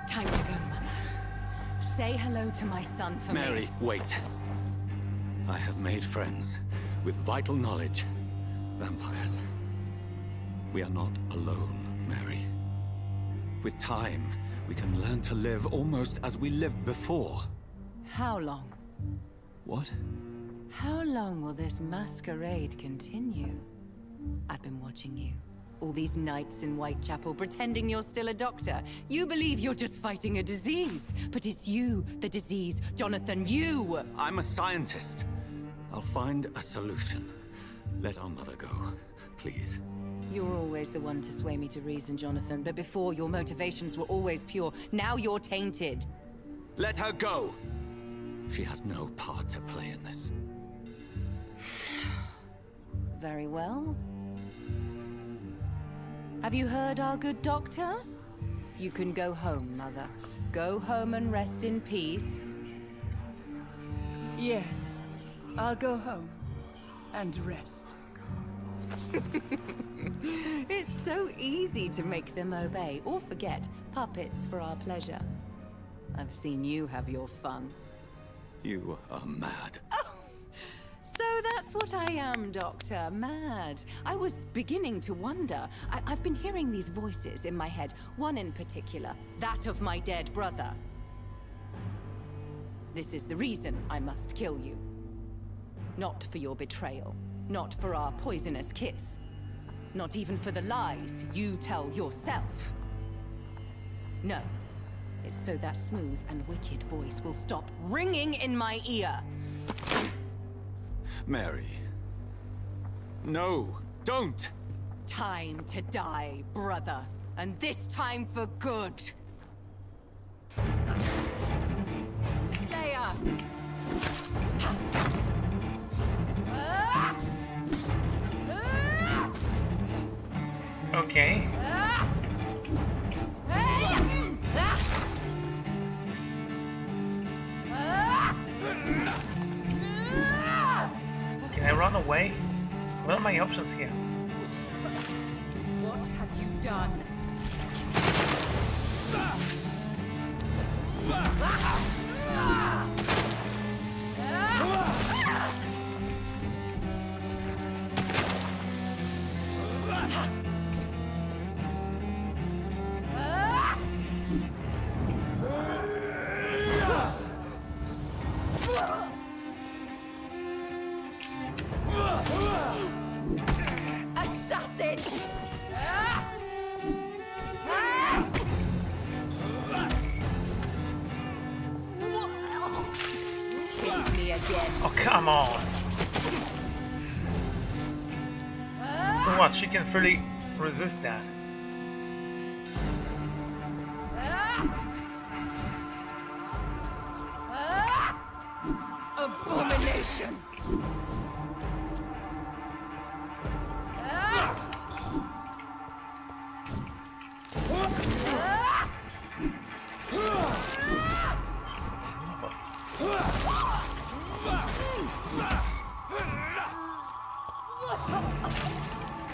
Time to go, Mother. Say hello to my son for me. Mary, wait. I have made friends with vital knowledge. Vampires. We are not alone, Mary. With time, we can learn to live almost as we lived before. How long? What? How long will this masquerade continue? I've been watching you. All these nights in Whitechapel, pretending you're still a doctor. You believe you're just fighting a disease. But it's you, the disease. Jonathan, you! I'm a scientist. I'll find a solution. Let our mother go, please. You're always the one to sway me to reason, Jonathan. But before, your motivations were always pure. Now you're tainted. Let her go! She has no part to play in this. Very well. Have you heard our good doctor? You can go home, Mother. Go home and rest in peace. Yes, I'll go home and rest. It's so easy to make them obey or forget. Puppets for our pleasure. I've seen you have your fun. You are mad. Oh, so that's what I am, Doctor. Mad. I was beginning to wonder. I've been hearing these voices in my head. One in particular, that of my dead brother. This is the reason I must kill you. Not for your betrayal. Not for our poisonous kiss. Not even for the lies you tell yourself. No. It's so that smooth and wicked voice will stop ringing in my ear. Mary. No, don't! Time to die, brother. And this time for good. Slayer! Okay. away? What are my options here? What have you done? Assassin! Kiss me again. Oh, come on! So what, she can fully resist that? Abomination!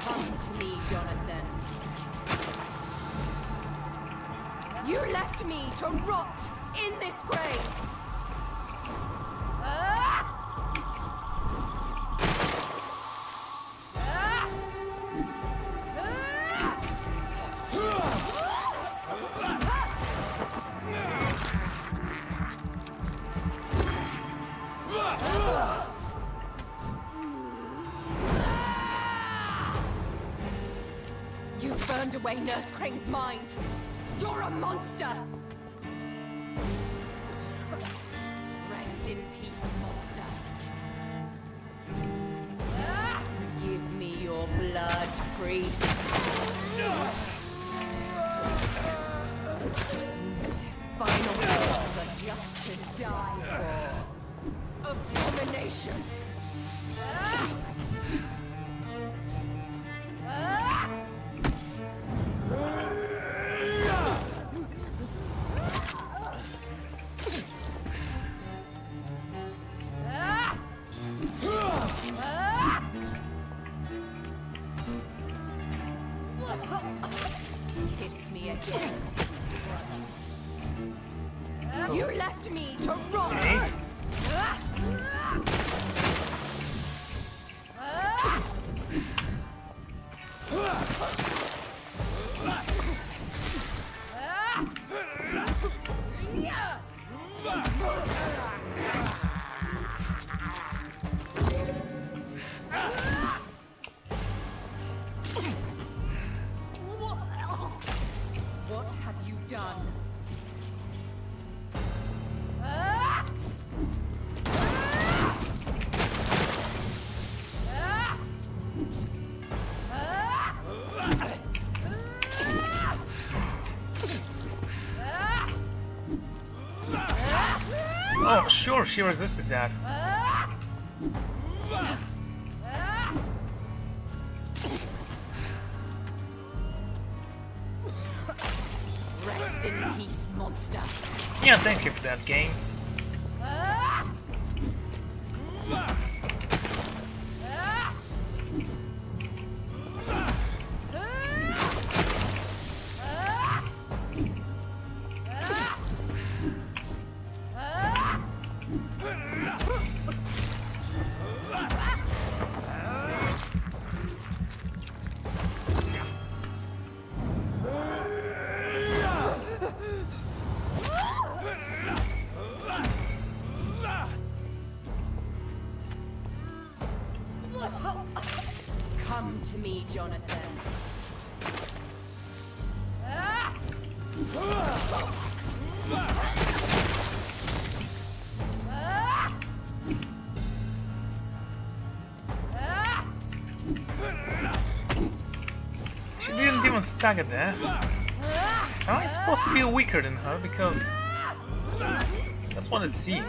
Come to me, Jonathan. You left me to rot in this grave. You burned away Nurse Crane's mind. You're a monster. Rest in peace, monster. Give me your blood, priest. Final thoughts are just to die for. Abomination. Kiss me again, sweet brother. You left me to rot. What have you done? Oh, sure, she resisted that. Rest in peace, monster. Yeah, thank you for that game. Come to me, Jonathan. She didn't even stagger there. Am I supposed to be weaker than her? Because that's what it seems.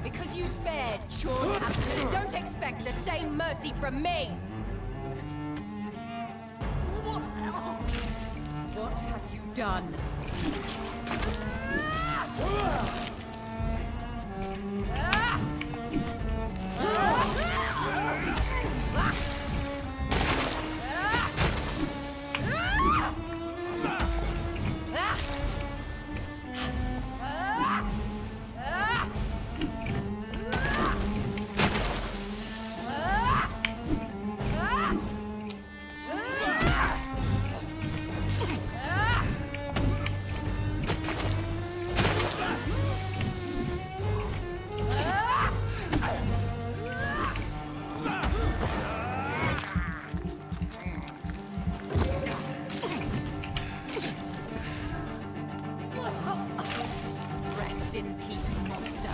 Because you spared Sean Hampton, don't expect the same mercy from me! done. Rest in peace, monster.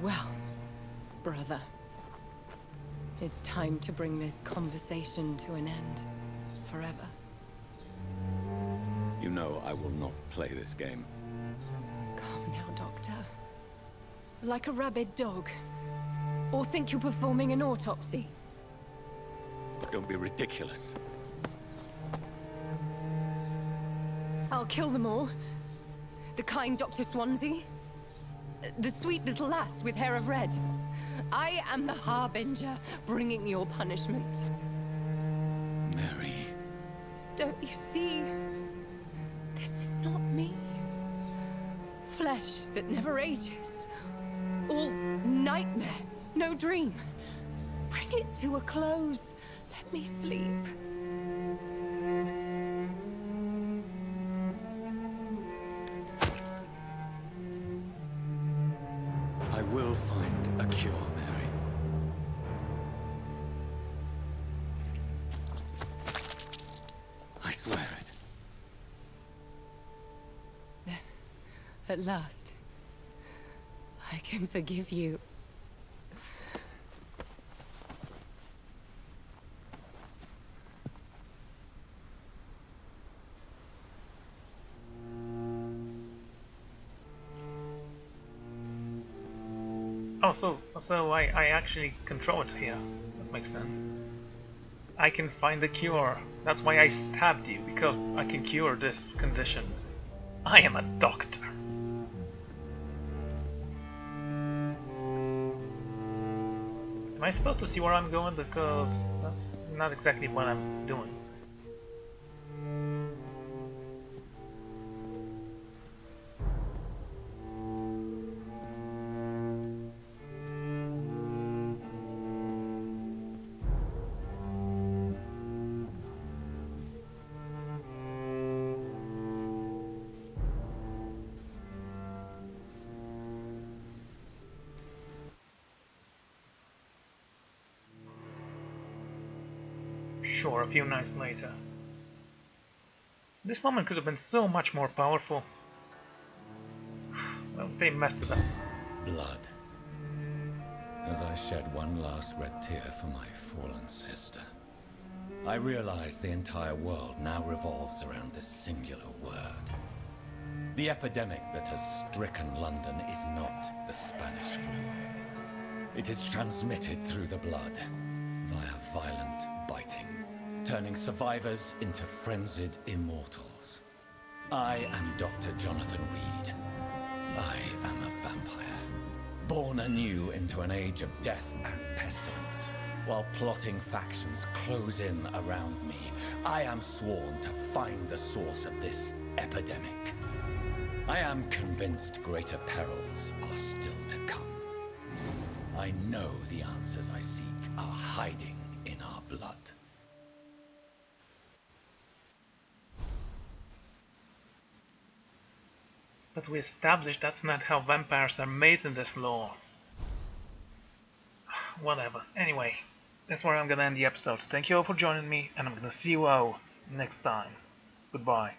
Well, brother, it's time to bring this conversation to an end. Forever. You know I will not play this game. Calm now, Doctor. Like a rabid dog. Or think you're performing an autopsy. Don't be ridiculous. I'll kill them all. The kind Dr. Swansea. The sweet little lass with hair of red. I am the Harbinger, bringing your punishment. Mary. Don't you see? This is not me. Flesh that never ages. All nightmare, no dream. Bring it to a close. Let me sleep. I will find a cure, Mary. I swear it. Then, at last, I can forgive you. Oh, so I actually control it here. That makes sense. I can find the cure. That's why I stabbed you, because I can cure this condition. I am a doctor. Am I supposed to see where I'm going? Because that's not exactly what I'm doing. Sure, a few nights later. This moment could have been so much more powerful. Well, they messed it up. Blood. As I shed one last red tear for my fallen sister, I realize the entire world now revolves around this singular word. The epidemic that has stricken London is not the Spanish flu. It is transmitted through the blood, via violent biting, turning survivors into frenzied immortals. I am Dr. Jonathan Reid. I am a vampire, born anew into an age of death and pestilence. While plotting factions close in around me, I am sworn to find the source of this epidemic. I am convinced greater perils are still to come. I know the answers I seek are hiding in our blood. But we established that's not how vampires are made in this lore. Whatever. Anyway, that's where I'm gonna end the episode. Thank you all for joining me, and I'm gonna see you all next time. Goodbye.